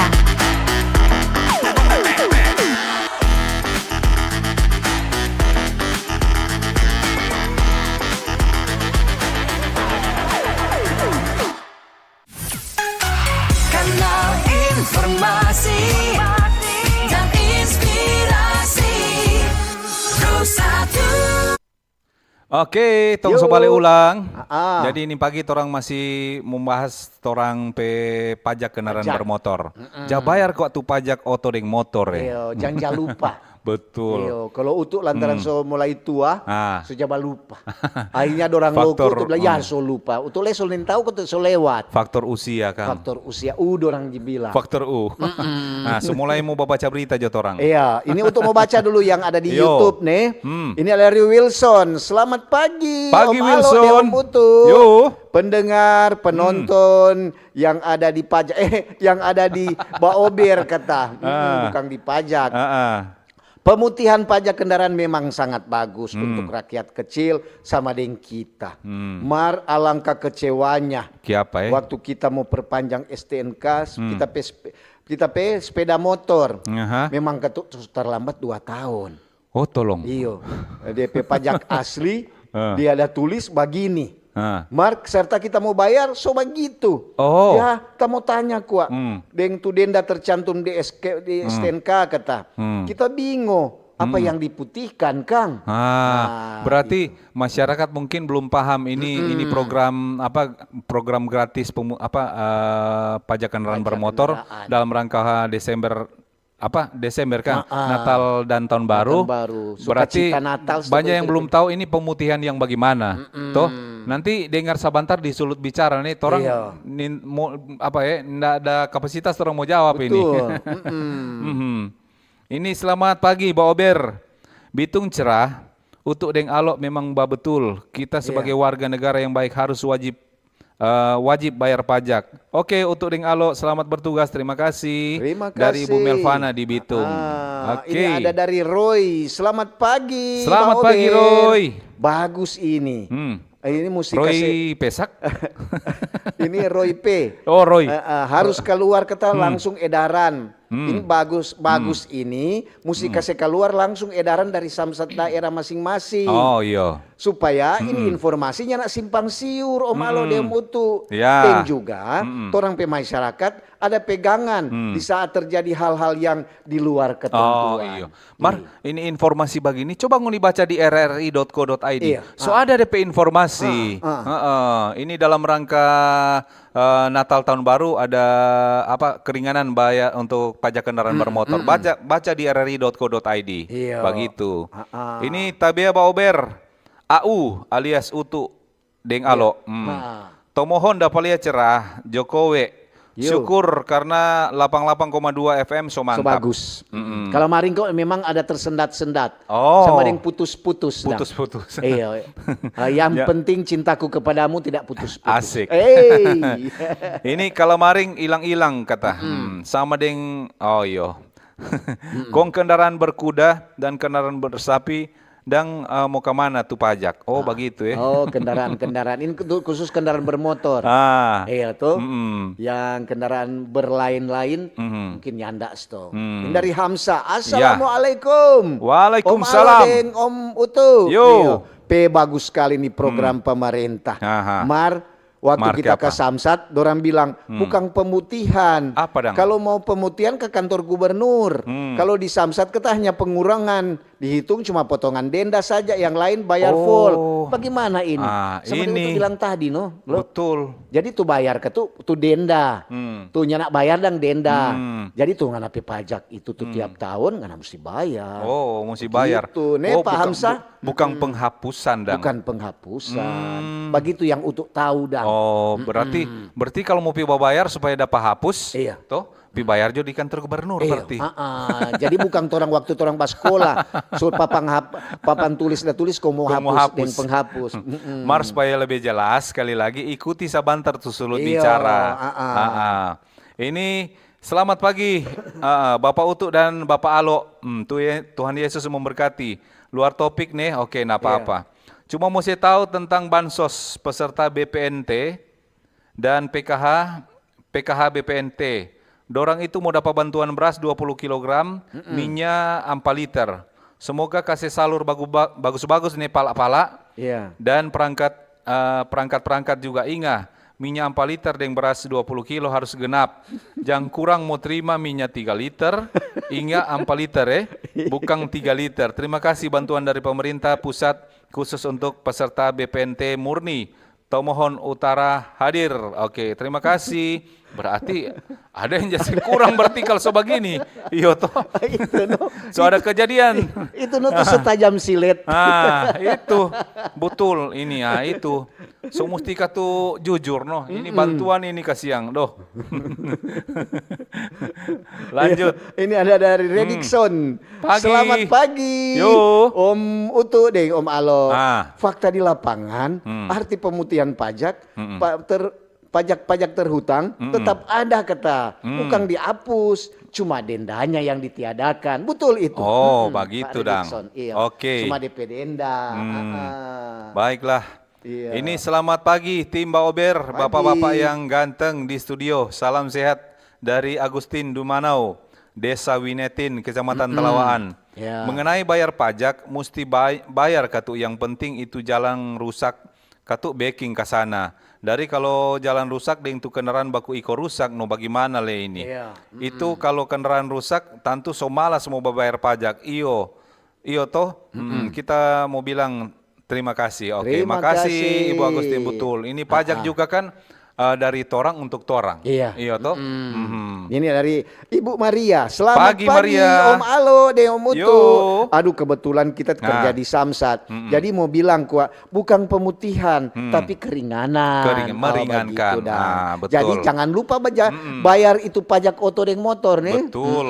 Kanal informasi dan inspirasi Pro 1. Oke, tong Yo. sobale ulang. Ah. Jadi ini pagi torang masih membahas torang pajak kendaraan Pajak. bermotor. Jabayar kok tu pajak oto deng motor Iyo, jangan lupa. Betul. Iyo, kalau utuk lantaran so mulai tua, Ah. so jaba lupa. Akhirnya dorang Faktor, loko, tu bilang, ya so lupa. Utuk lesol nin tahu kau so lewat. Faktor usia kan. Faktor usia, dorang dibilang. Faktor U. Nah, semulai mau baca berita jo torang. Iya, ini untuk mau baca dulu yang ada di Yo. YouTube nih. Hmm. Ini Larry Wilson. Selamat pagi. Pagi, Om Alo, Wilson. Dewan Putu. Yo. Pendengar, penonton yang ada di pajak, yang ada di Baober kata, bukan di pajak. Pemutihan pajak kendaraan memang sangat bagus untuk rakyat kecil sama dengan kita. Mar alangkah kecewanya. Kiapa Waktu kita mau perpanjang STNK, kita sepeda motor. Aha. Memang terlambat 2 tahun. Oh, tolong. Iyo, DP pajak asli dia ada tulis begini. Mark serta kita mau bayar so begitu. Oh. Ya, kamu tanya kuat. Deng tu denda tercantum di STNK kata. Kita bingung apa yang diputihkan, Kang. Berarti masyarakat mungkin belum paham ini program program gratis pajak kendaraan bermotor dalam rangka Desember kan Natal dan tahun baru. Berarti Natal, banyak yang belum tahu ini pemutihan yang bagaimana. Toh nanti dengar sabantar di sulut bicara nih torang ndak ada kapasitas orang mau jawab. Betul. Ini. Ini selamat pagi Mbak Ober. Bitung cerah untuk deng alok memang betul. Kita sebagai warga negara yang baik harus wajib bayar pajak. Oke, untuk deng alok selamat bertugas. Terima kasih. Terima kasih. Dari Ibu Melvana di Bitung. Ini ada dari Roy. Selamat pagi. Selamat Mbak pagi Ober. Roy. Bagus ini. Ini musik Roy Pesak. Ini Roy P. Oh, Roy. Harus keluar kata langsung edaran. Ini bagus ini musik kasih keluar langsung edaran dari samsat daerah masing-masing. Oh iya. Supaya ini informasinya nak simpang siur Om Alo Dem Utu. Ya. Dan juga orang masyarakat ada pegangan di saat terjadi hal-hal yang di luar ketentuan. Oh iya. Mar, ini informasi begini coba nguni baca di rri.co.id. Iya. So ada DP informasi. Ini dalam rangka Natal tahun baru ada keringanan bayar untuk pajak kendaraan bermotor. Baca di rri.co.id. Iya. Begitu. Ini Tabea Baober AU alias Utu Deng Alo. Tomohon dapalia cerah Jokowi. Syukur karena 88,2 FM so mantap. So bagus. Kalau maring kok memang ada tersendat-sendat. Oh. Sama yang putus-putus. Putus-putus. Iya. Yang penting cintaku kepadamu tidak putus-putus. Asik. Ini kalau maring hilang-hilang kata. Sama deng Kong kendaraan berkuda dan kendaraan bersapi dan mau kemana tuh pajak? Oh begitu ya. Oh kendaraan-kendaraan ini khusus kendaraan bermotor. Iya tuh. Yang kendaraan berlain-lain mungkin nyandak tuh. Ini dari Hamsa. Assalamualaikum. Waalaikumsalam. Om Om Utu. Yo. Bagus sekali nih program pemerintah. Mar Waktu Marke kita ke apa? Samsat, dorang bilang bukan pemutihan. Apa dang? Kalau mau pemutihan ke kantor gubernur. Kalau di Samsat kita hanya pengurangan, dihitung cuma potongan denda saja, yang lain bayar full. Bagaimana ini? Seperti ini. itu bilang tadi, no? Betul. Jadi tuh bayar ke tuh denda. Tuh nyanak bayar dang denda. Jadi tuh ngana pajak itu tuh tiap tahun ngana mesti bayar. Oh, mesti bayar. Gitu. Nih paham sah? Bukan penghapusan dang. Bukan penghapusan. Begitu yang untuk tahu dang. Oh, berarti kalau mau pi bayar supaya dapat hapus, Iya. toh pi bayar jo di kantor gubernur berarti. Jadi bukan orang waktu orang pas sekolah, so papan tulis kau mau hapus dan penghapus. Mar supaya lebih jelas sekali lagi ikuti sabantar tuh sulut bicara. Ini selamat pagi Bapak Utuk dan Bapak Alo. Tuhan Yesus memberkati. Luar topik nih, oke, nah apa-apa. Cuma mau saya tahu tentang bansos peserta BPNT dan PKH BPNT. Dorang itu mau dapat bantuan beras 20 kg, minyak 4 liter. Semoga kasih salur bagus-bagus nih pala-pala. Dan perangkat juga ingat. Minyak 4 liter dan beras 20 kilo harus genap. Jangan kurang mau terima minyak 3 liter, ingat 4 liter bukan 3 liter. Terima kasih bantuan dari pemerintah pusat khusus untuk peserta BPNT murni. Tomohon Utara hadir. Oke, terima kasih. Berarti ada yang jadi kurang berarti kalau begini. Iya toh. So ada kejadian. Itu tuh setajam silet. Itu betul ini itu. So mesti katu jujur no. Ini bantuan ini kasiang doh. Lanjut. Ini ada dari Redikson. Pagi. Selamat pagi. Yo. Om Utu deh, Om Alo. Fakta di lapangan, arti pemutihan pajak, pajak terhutang tetap ada kata, bukan dihapus, cuma dendanya yang ditiadakan. Betul itu. Oh, begitu dang. Iya. Oke. Cuma DP denda. Baiklah. Iya. Ini selamat pagi tim Mbak Ober, bapak-bapak yang ganteng di studio. Salam sehat dari Agustin Dumanau, Desa Winetin, Kecamatan Telawaan. Mengenai bayar pajak, mesti bayar katu. Yang penting itu jalan rusak, katu backing ke sana. Dari kalau jalan rusak dengan itu kendaraan baku iko rusak, no bagaimana le ini? Itu kalau kendaraan rusak, tentu so malas mau bayar pajak. Iyo toh, kita mau bilang terima kasih. Oke, makasih Ibu Agustin, betul. Ini pajak juga kan dari torang untuk torang. Iya toh. Ini dari Ibu Maria. Selamat pagi Maria. Om Alo, deh Om Utu. Aduh, kebetulan kita kerja di Samsat. Jadi mau bilang bukan pemutihan, tapi keringanan. Meringankan. Betul. Jadi jangan lupa bayar itu pajak oto dan motor nih. Betul.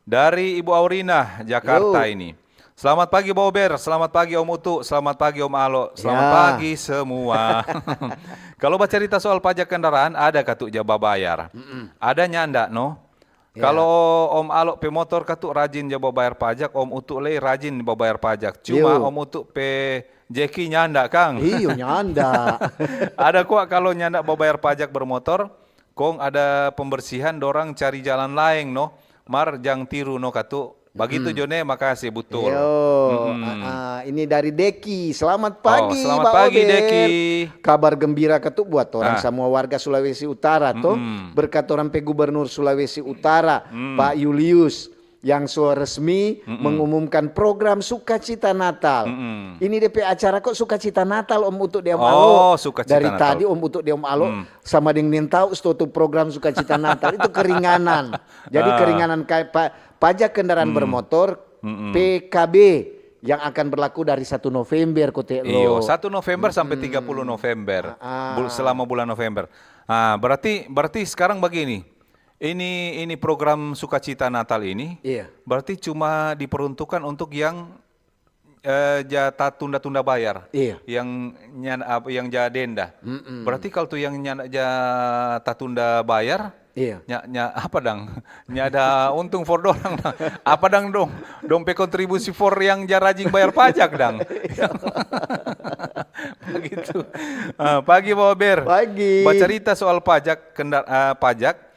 Dari Ibu Aurina, Jakarta ini. Selamat pagi Mbak Ober, selamat pagi Om Utu, selamat pagi Om Alo, selamat pagi semua. Kalau bercerita soal pajak kendaraan, ada katuk jaba bayar. Ada nyanda no? Kalau Om Alo pe motor katuk rajin jaba bayar pajak, Om Utu le rajin bayar pajak. Cuma Om Utu pe Jeki nyanda Kang. Iya nyanda. Ada kok kalau nyanda bayar pajak bermotor, kong ada pembersihan dorang cari jalan lain no. Mar jang tiru no katuk. Begitu Jone, makasih betul. Ini dari Deki. Selamat pagi, selamat pagi Deki. Kabar gembira ketuk buat orang semua warga Sulawesi Utara tuh. Berkat orang Pe Gubernur Sulawesi Utara, Pak Julius, yang resmi mengumumkan program Sukacita Natal. Ini DP acara kok Sukacita Natal Om Utuk di Om Alo. Dari Natal. Tadi Om Utuk di Om Alo sama dengan tahu itu program Sukacita Natal itu keringanan. Jadi keringanan kayak pajak kendaraan bermotor PKB yang akan berlaku dari 1 November kote lo. Iya, 1 November sampai 30 November. Selama bulan November. Berarti sekarang begini. Ini program Sukacita Natal ini berarti cuma diperuntukkan untuk yang jatah tunda-tunda bayar, yang jatah denda. Berarti kalau tuh yang jatah tunda bayar, apa dang? Ada untung for dorang. Apa dang dong pe kontribusi for yang jarajing bayar pajak dang. Begitu. Pagi Pak Ober. Pagi. Bercerita soal pajak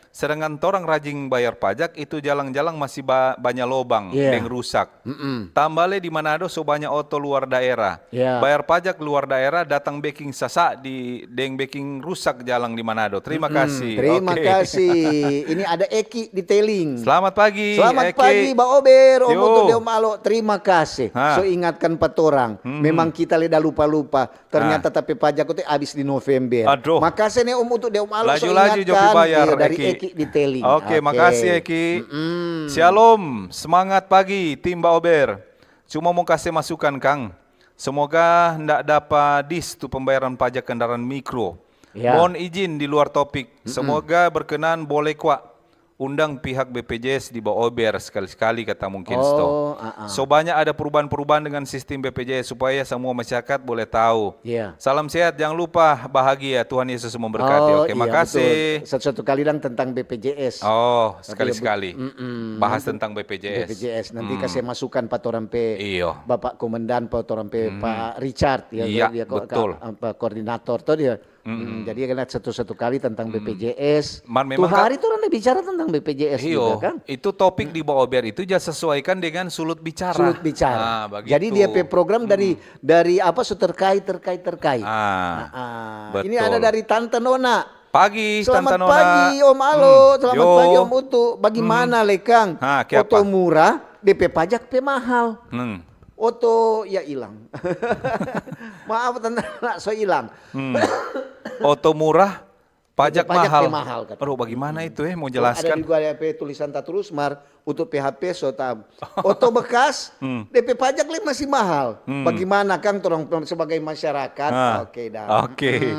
Sedangkan orang rajin bayar pajak itu jalan-jalan masih banyak lobang yang rusak. Tambahnya di Manado so banyak oto luar daerah. Bayar pajak luar daerah datang baking sasak di deng baking rusak jalan di Manado. Terima kasih. Terima kasih. Ini ada Eki di Teling. Selamat pagi. Selamat Eki. pagi, Mbak Ober. Om Yo. Utu Deom Alo. Terima kasih. So ingatkan petorang. Memang kita lidah lupa-lupa. Ternyata tapi pajak itu habis di November. Aduh. Makasih nih Om Utu Deom Alo. So Laju-laju ingatkan. Jopi bayar, Dari Eki. Eki di Teling. Oke, makasih Eki. Shalom, semangat pagi tim Mbak Ober. Cuma mau kasih masukan Kang. Semoga ndak dapat tu pembayaran pajak kendaraan mikro. Mohon izin di luar topik. Semoga berkenan boleh kuat undang pihak BPJS di Mbak Ober sekali-sekali kata mungkin So banyak ada perubahan-perubahan dengan sistem BPJS supaya semua masyarakat boleh tahu. Salam sehat, jangan lupa bahagia. Tuhan Yesus memberkati. Oke, makasih. Satu kali lang tentang BPJS. Oh, sekali-sekali. Bahas tentang BPJS. Nanti kasih masukan Pak Torampe. Iyo. Bapak Komandan Pak Torampe Pak Richard ya. Iya, dia betul. Koordinator tuh dia. Jadi kena satu kali tentang BPJS. Tuh Memang hari itu orang bicara tentang BPJS juga kan. Itu topik di Mbak Ober itu jangan sesuaikan dengan sulut bicara. Sulut bicara. Jadi dia program dari apa terkait. Ini ada dari Tante Nona. Pagi, Selamat Tante Nona. pagi Om Alo, selamat pagi Om Utu. Bagaimana Lekang? Oto murah, DP pajak pe mahal. Oto ya hilang. Maaf Tante Nona, so hilang. Oto murah, pajak mahal. Aduh, bagaimana itu mau Ada jelaskan? juga tulisan terus mar untuk PHP so tam. Oto bekas, DP pajak masih mahal. Bagaimana Kang torong sebagai masyarakat? Oke dah. Oke.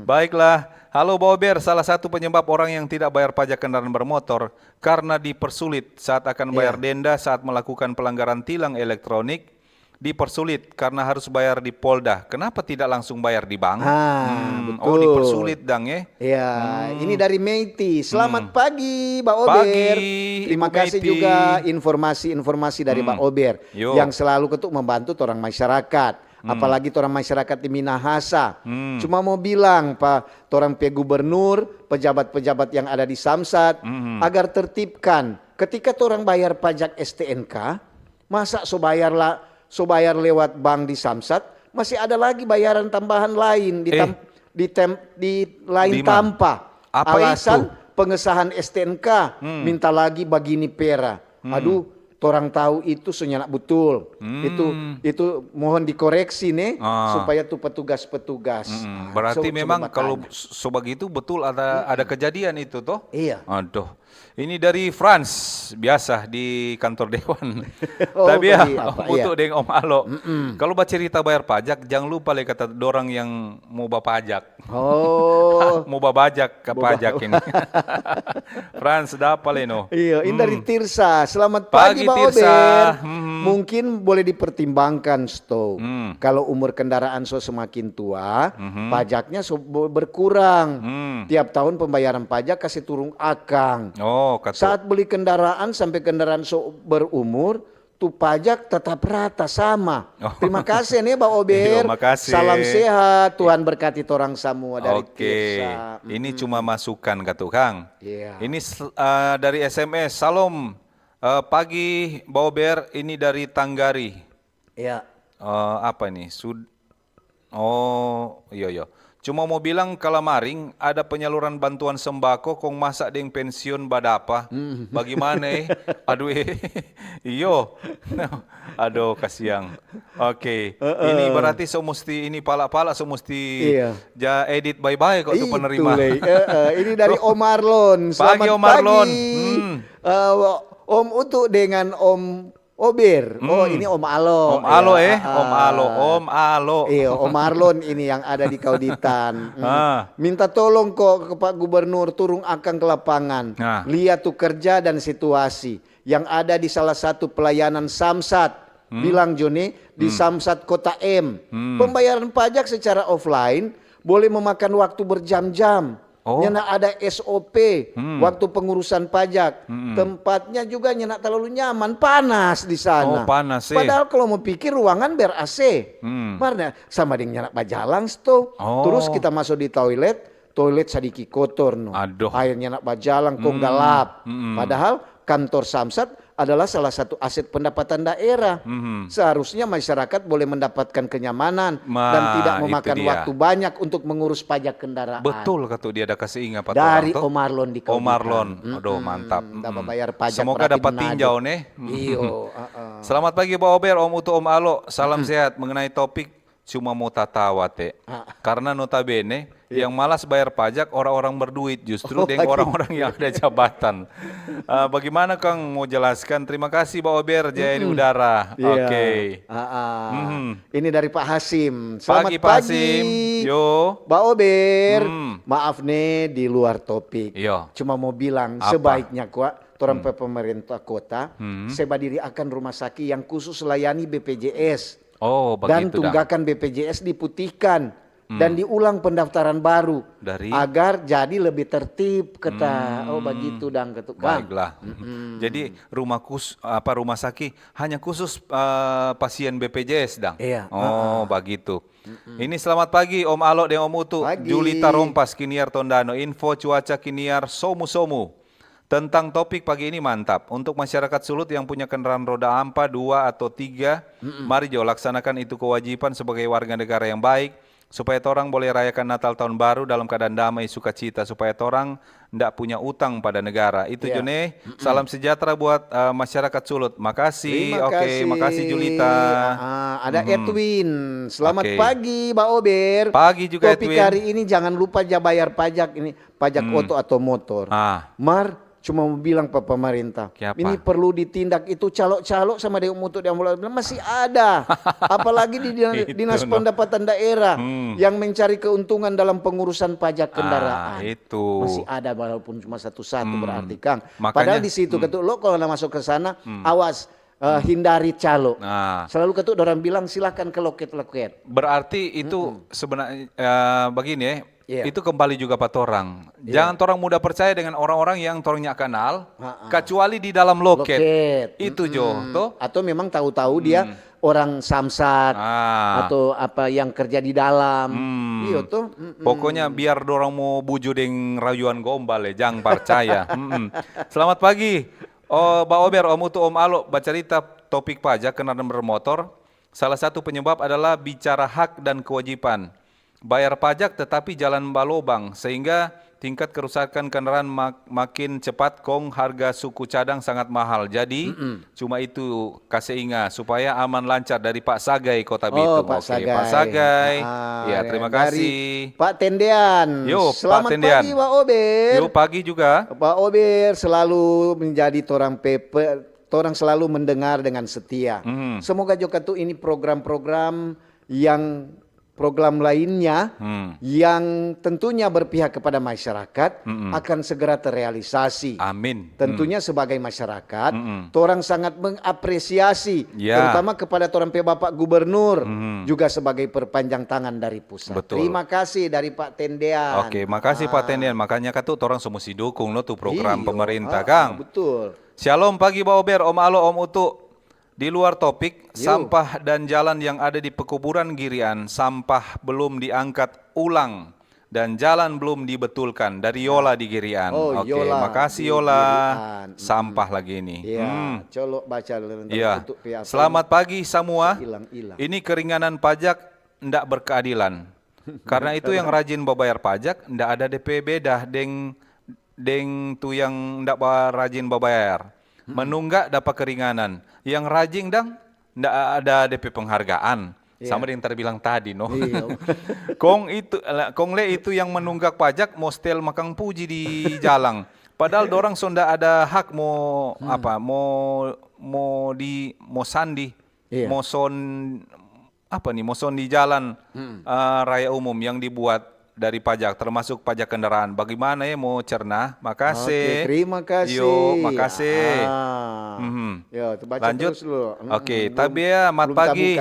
Baiklah. Halo Bober, salah satu penyebab orang yang tidak bayar pajak kendaraan bermotor karena dipersulit saat akan bayar denda saat melakukan pelanggaran tilang elektronik. Dipersulit karena harus bayar di Polda. Kenapa tidak langsung bayar di bank? Betul. Oh, dipersulit dang ya. Ya, ini dari Meiti. Selamat pagi, Mbak Ober. Pagi, Terima Ibu kasih Meiti. juga informasi yang dari Mbak Ober yang selalu membantu orang masyarakat. Apalagi orang masyarakat di Minahasa. Cuma mau bilang Pak, orang P Gubernur, pejabat-pejabat yang ada di Samsat agar tertibkan. Ketika orang bayar pajak STNK, masa so bayar lewat bank di Samsat, masih ada lagi bayaran tambahan lain di lain tanpa. Apa Alasan itu? Pengesahan STNK minta lagi bagini pera. Aduh, orang tahu itu senyana betul. Itu mohon dikoreksi nih supaya tuh petugas-petugas. Berarti memang kalau begitu betul ada kejadian itu toh? Iya. Aduh. Ini dari France, biasa di kantor dewan. Tapi ya untuk dengan Om Alo. Kalau baca cerita bayar pajak, jangan lupa kata dorang yang mau pajak. Mau pajak ke pajak ini. France dapat leno. Iya, ini dari Tirsa. Selamat Pagi, pagi Mbak Tirsa. Ober. Mungkin boleh dipertimbangkan Stow. Kalau umur kendaraan semakin tua, pajaknya berkurang. Tiap tahun pembayaran pajak kasih turun akang. Saat beli kendaraan sampai kendaraan berumur, tuh pajak tetap rata sama. Terima kasih nih Mbak Ober. Makasih. Salam sehat, Tuhan berkati orang semua dari Tirsa. Ini cuma masukan kata Kang. Ini dari SMS. Salam pagi Mbak Ober, ini dari Tanggari. Iya. Apa ini? Iya. Cuma mau bilang Kalamaring ada penyaluran bantuan sembako kong masak deng pensiun badapa. Bagaimana Aduh iyo. Aduh kasiang. Oke. Ini berarti mesti ini pala-pala mesti edit bye-bye kok tuh penerima. Ini dari Om Marlon. Pagi Om Marlon. Om Utu dengan Om Ober. Ini Om Alo. Om Alo Om Alo. Iya, Om Marlon ini yang ada di Kauditan. Minta tolong kok ke Pak Gubernur turun akan ke lapangan. Lihat tuh kerja dan situasi yang ada di salah satu pelayanan Samsat. Bilang Joni di Samsat Kota M. Pembayaran pajak secara offline boleh memakan waktu berjam-jam. Nyana ada SOP waktu pengurusan pajak. Tempatnya juga nyana terlalu nyaman, panas di sana. Panas Padahal kalau mau pikir ruangan ber AC. Karena sama dengan nyana bajalang tuh. Terus kita masuk di toilet, toilet sadiki kotor no. Aduh. Airnya nak bajalang kong galap. Padahal kantor Samsat adalah salah satu aset pendapatan daerah. Seharusnya masyarakat boleh mendapatkan kenyamanan dan tidak memakan waktu banyak untuk mengurus pajak kendaraan. Betul kata dia ada kasih ingat Pak Dari Torang, Om Marlon di Om Marlon. Aduh mantap. Dapat bayar pajak. Semoga dapat tinjau nih. Iyo. Selamat pagi Pak Ober, Om Utu, Om Alo. Salam sehat. Mengenai topik cuma mau tatawa teh. Karena notabene yang malas bayar pajak orang-orang berduit justru dengan orang-orang yang ada jabatan. Bagaimana Kang mau jelaskan? Terima kasih Pak Ober, Jaya di udara. Oke. Ini dari Pak Hasim. Selamat Pagi Pak Hasim. Yo. Pak Ober. Maaf nih di luar topik. Yo. Cuma mau bilang Apa? sebaiknya orang pemerintah kota seba diri akan rumah sakit yang khusus layani BPJS. Oh, Dan begitu tunggakan BPJS diputihkan dan diulang pendaftaran baru dari agar jadi lebih tertib kata. Oh begitu dang ketuk. Baiklah. Jadi rumah sakit hanya khusus pasien BPJS dang. Iya. Oh, begitu. Ini selamat pagi Om Alo dan Om Utu. Pagi. Julita Rompas Kiniar Tondano. Info cuaca Kiniar somu-somu. Tentang topik pagi ini mantap. Untuk masyarakat Sulut yang punya kendaraan roda 4, 2 atau 3, mari Jo laksanakan itu kewajiban sebagai warga negara yang baik supaya torang boleh rayakan Natal Tahun Baru dalam keadaan damai sukacita supaya torang ndak punya utang pada negara. Itu Jone. Salam sejahtera buat masyarakat Sulut. Makasih. Oke, makasih Julita. Ada Edwin. Selamat pagi, Mbak Ober. Pagi juga Topik Edwin. hari ini jangan lupa bayar pajak ini, pajak oto atau motor. Mar cuma mau bilang Pak pemerintah, ini perlu ditindak itu calok-calok sama dia mutu dia masih ada. Apalagi di dinas pendapatan daerah yang mencari keuntungan dalam pengurusan pajak kendaraan. Itu masih ada walaupun cuma satu-satu berarti Kang. Makanya, Padahal di situ ketuk lo kalau masuk ke sana awas hindari calo. Selalu ketuk orang bilang silakan ke loket-loket. Berarti itu sebenarnya begini ya. Itu kembali juga Pak Torang. Jangan torang mudah percaya dengan orang-orang yang torangnya kenal, kecuali di dalam loket. Itu Jo. Atau memang tahu-tahu dia orang Samsat atau apa yang kerja di dalam. Iya tuh. Pokoknya biar dorang mau buju deng rayuan gombal ya, jangan percaya. Selamat pagi. Oh, Pak Ober, Om Utu, Om Alo, bercerita topik pajak kendaraan bermotor. Salah satu penyebab adalah bicara hak dan kewajiban. Bayar pajak tetapi jalan balobang sehingga tingkat kerusakan kendaraan makin cepat kong harga suku cadang sangat mahal. Jadi cuma itu kasih ingat supaya aman lancar dari Pak Sagai Kota Bitung. Pak Sagai. Pak Sagai. Ya, terima kasih. Pak Tendean. Yo, selamat Pak Tendean. pagi Pak Ober. Yo, pagi juga. Pak Ober selalu menjadi orang selalu mendengar dengan setia. Semoga juga tuh ini program-program yang program lainnya yang tentunya berpihak kepada masyarakat akan segera terrealisasi. Amin. Tentunya sebagai masyarakat, orang sangat mengapresiasi, terutama kepada orang Bapak Gubernur, juga sebagai perpanjang tangan dari pusat. Betul. Terima kasih dari Pak Tendean. Oke, makasih Pak Tendean. Makanya katu orang semua si dukung lo tuh program pemerintah, Kang. Betul. Shalom pagi Pak Ober, Om Alo, Om Utu. Di luar topik, sampah dan jalan yang ada di pekuburan Girian, sampah belum diangkat ulang dan jalan belum dibetulkan. Dari Yola di Girian. Oke, Yola makasih Yola. Sampah lagi ini. Iya, colok baca untuk selamat pagi semua. Hilang. Ini keringanan pajak ndak berkeadilan. Karena itu yang rajin bayar pajak ndak ada DP beda deng tu yang ndak rajin bayar. Menunggak dapat keringanan. Yang rajin dang ndak ada DP penghargaan. Sama yang terbilang tadi no. Kong le itu yang menunggak pajak mostel makang puji di jalang. Padahal dorang sonda ada hak mau apa mau sandi. Mau son di jalan raya umum yang dibuat dari pajak, termasuk pajak kendaraan. Bagaimana ya mau cerna? Makasih. Oke, terima kasih. Yo, makasih. Yo, baca lanjut. terus dulu. Oke, tapi ya mat pagi.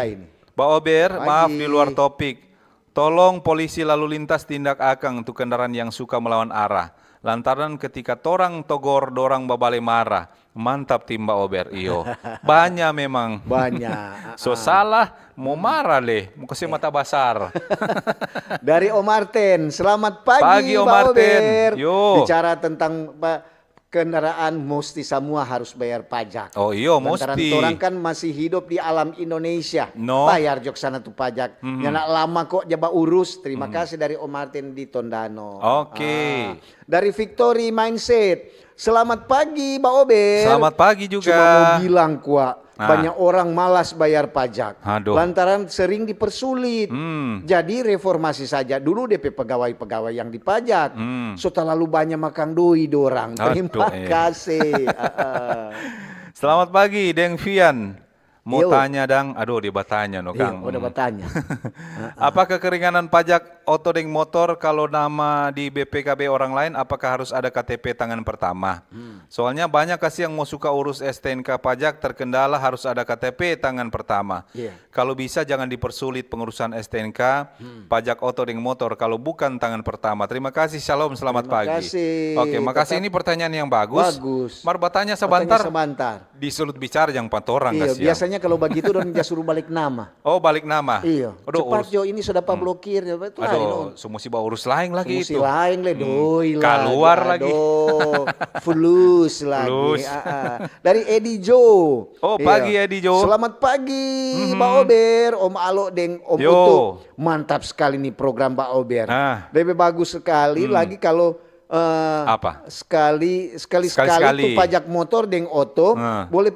Pak Ober, maaf di luar topik. Tolong polisi lalu lintas tindak akang untuk kendaraan yang suka melawan arah. Lantaran ketika torang togor dorang babale marah. Mantap tim Mbak Ober, iyo. Banyak memang. Banyak. So salah, mau marah leh, mau kasih mata basar. Dari Om Martin, selamat pagi, Pagi, Om Mbak Martin. Ober. Yo. Bicara tentang kendaraan mesti semua harus bayar pajak. Oh iyo, Lantaran mesti. orang kan masih hidup di alam Indonesia. No. Bayar jok sana tuh pajak. Ya nak lama kok jaba urus. Terima kasih dari Om Martin di Tondano. Oke. Dari Victory Mindset. Selamat pagi, Mbak Ober. Selamat pagi juga. Cuma mau bilang kuat. Banyak orang malas bayar pajak. Aduh. Lantaran sering dipersulit. Jadi reformasi saja dulu DP pegawai-pegawai yang dipajak. So terlalu banyak makan doi dorang. Terima kasih. Selamat pagi, Deng Fian. Mau Yo. tanya dang, aduh dia bertanya no Kang. Udah bertanya. Apakah keringanan pajak oto deng motor kalau nama di BPKB orang lain apakah harus ada KTP tangan pertama? Soalnya banyak kasih yang mau suka urus STNK pajak terkendala harus ada KTP tangan pertama. Kalau bisa jangan dipersulit pengurusan STNK pajak oto deng motor kalau bukan tangan pertama. Terima kasih, shalom, selamat pagi. Kasih. Oke, makasih, ini pertanyaan yang bagus. Mar bertanya sebentar. Disulut bicara yang pantorang kasih. Biasanya kalau begitu dan dia suruh balik nama. Oh, balik nama. Iya. Cepat Jo, ini sudah Pak blokir. Aduh, sumusi bawa urus lain lagi itu. Lain le doi lah. Keluar lagi. Fulus lagi. Dari Edi Jo. Oh, pagi Edi Jo. Selamat pagi Mbak Ober, Om Alo deng Om Utu. Mantap sekali nih program Mbak Ober. Lebih bagus sekali lagi kalau apa? Sekali tuh pajak motor deng oto boleh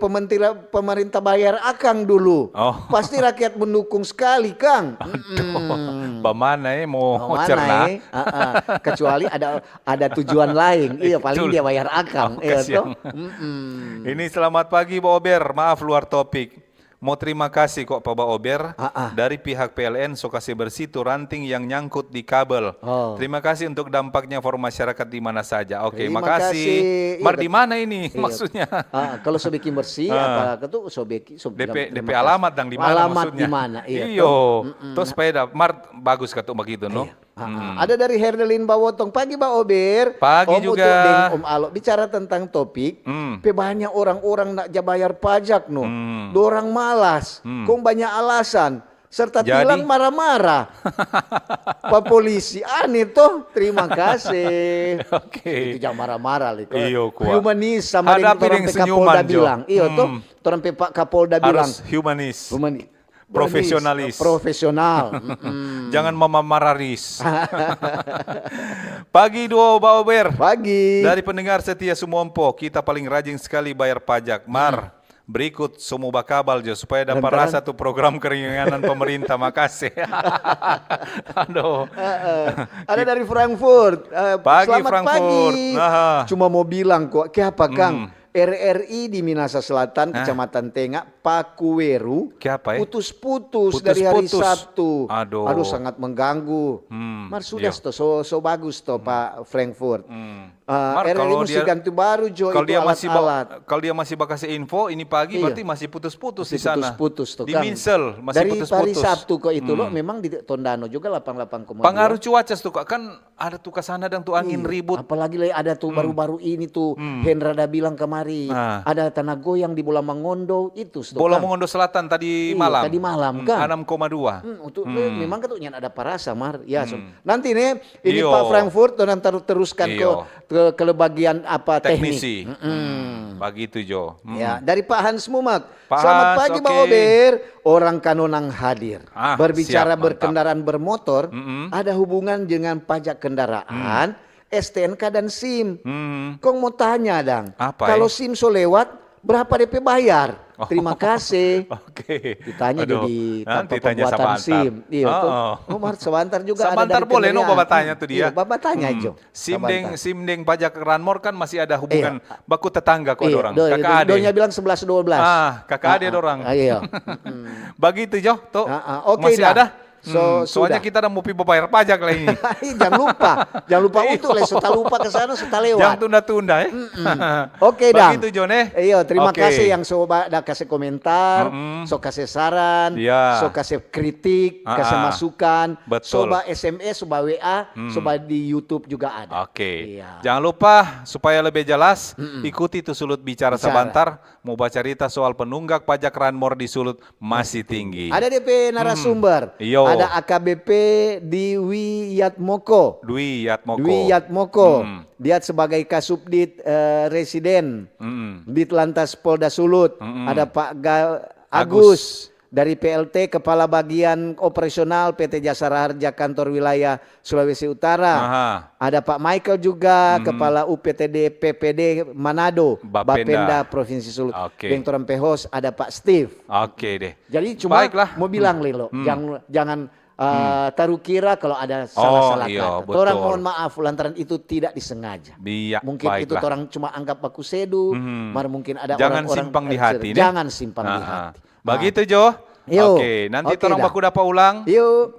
pemerintah bayar akang dulu. Pasti rakyat mendukung sekali, Kang. Bagaimana mau cerna? Kecuali ada tujuan lain. Iya, paling dia bayar akang. Ini selamat pagi Pak Ober, maaf luar topik. Mau terima kasih kok Pak Ober dari pihak PLN so kasih bersih tuh ranting yang nyangkut di kabel. Terima kasih untuk dampaknya for masyarakat di mana saja. Oke, makasih. Mar di mana ini maksudnya? Kalau so bikin bersih apa itu DP alamat dang di mana alamat maksudnya? di mana? Iyo. Terus sepeda Mar bagus katu begitu no. Ada dari Herdelin Bawotong. Pagi Mbak Ober. Pagi Om juga. Utuk deng Om Alo. Bicara tentang topik. Banyak orang-orang nak bayar pajak no. Dorang malas. Kong banyak alasan. Serta tilang marah-marah. Pak polisi. Aneh toh. Terima kasih. Oke. Itu jangan marah-marah. Iyo kuat. Humanis sama dengan orang Kapolda bilang. Iyo toh. Orang Pak Kapolda bilang. Harus humanis. Profesionalis. Profesional. Jangan memamararis. Pagi duo Mbak Ober. Pagi. Dari pendengar setia Sumompo, kita paling rajin sekali bayar pajak. Mar, berikut semua bakabal jo supaya dapat rasa tuh program keringanan pemerintah. Makasih. Aduh. Ada dari Frankfurt. Pagi Selamat Frankfurt. Pagi. Cuma mau bilang kok, apa Kang? RRI di Minasa Selatan, Kecamatan Tengah, Pakuweru, putus-putus dari hari Sabtu. Aduh, sangat mengganggu. Mar sudah so bagus toh Pak Frankfurt. RRI mesti ganti baru Jo itu alat-alat. Kalau dia masih bakasi info ini pagi berarti masih putus-putus di sana. Putus-putus di Minsel masih dari putus-putus. Dari hari Sabtu kok itu loh, memang di Tondano juga 88,2. Pengaruh cuaca tuh Kak, kan ada tuh kesana dan tuh angin ribut. Apalagi ada tuh baru-baru ini tuh Hendra dah bilang kemari ada tanah goyang di Bola Mangondo itu. Bola Mangondo Selatan tadi malam. Tadi malam kan. 6,2. Memang katanya ada parasa Mar. Ya, nanti nih ini Pak Frankfurt dan teruskan ke bagian apa teknisi. Pagi itu Jo. Ya, dari Pak Hans Mumak. Selamat pagi Mbak Ober. Orang Kanonang hadir. Berbicara berkendaraan bermotor, ada hubungan dengan pajak kendaraan, STNK dan SIM. Kong mau tanya dang, kalau SIM so lewat, berapa DP bayar? Terima kasih. Oke. Ditanya di pembuatan SIM. Iya Mar sebentar juga sebentar ada boleh no Bapak tanya tuh dia. Iya, Bapak tanya Jo. SIM deng pajak Ranmor kan masih ada hubungan baku tetangga kok orang. Kakak adik. Donya bilang 11-12. Kakak adik orang. Iya. Begitu Jo. Tuh. Masih ada? Soalnya kita udah mau pi bayar pajak lah ini. jangan lupa untuk sudah lupa ke sana sudah lewat. Jangan tunda-tunda ya. Oke dah. Begitu John ya. Iya, terima kasih yang sobat dah kasih komentar, so kasih saran, so kasih kritik, kasih masukan, sobat SMS, sobat WA, sobat di YouTube juga ada. Oke. Jangan lupa supaya lebih jelas ikuti tuh Sulut bicara sebentar, mau baca cerita soal penunggak pajak Ranmor di Sulut masih tinggi. Ada DP narasumber. Ada AKBP Dwi Yatmoko. Dia sebagai Kasubdit Residen di Lantas Polda Sulut. Ada Pak Agus dari PLT Kepala Bagian Operasional PT Jasa Raharja Kantor Wilayah Sulawesi Utara. Ada Pak Michael juga Kepala UPTD PPD Manado, Bapenda Provinsi Sulut. Yang torang pehos ada Pak Steve. Oke deh. Jadi cuma mau bilang Lilo, jangan taruh kira kalau ada salah-salah kata. Orang mohon maaf lantaran itu tidak disengaja. Mungkin itu orang cuma anggap baku sedu, mungkin ada jangan orang-orang simpang di hati. Jangan simpang di hati. Begitu Jo. Oke, nanti orang baku dapat ulang.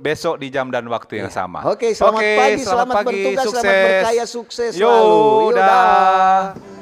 Besok di jam dan waktu yang sama. Oke, selamat pagi, selamat bertugas, sukses. selamat berkaya, sukses selalu. Dah.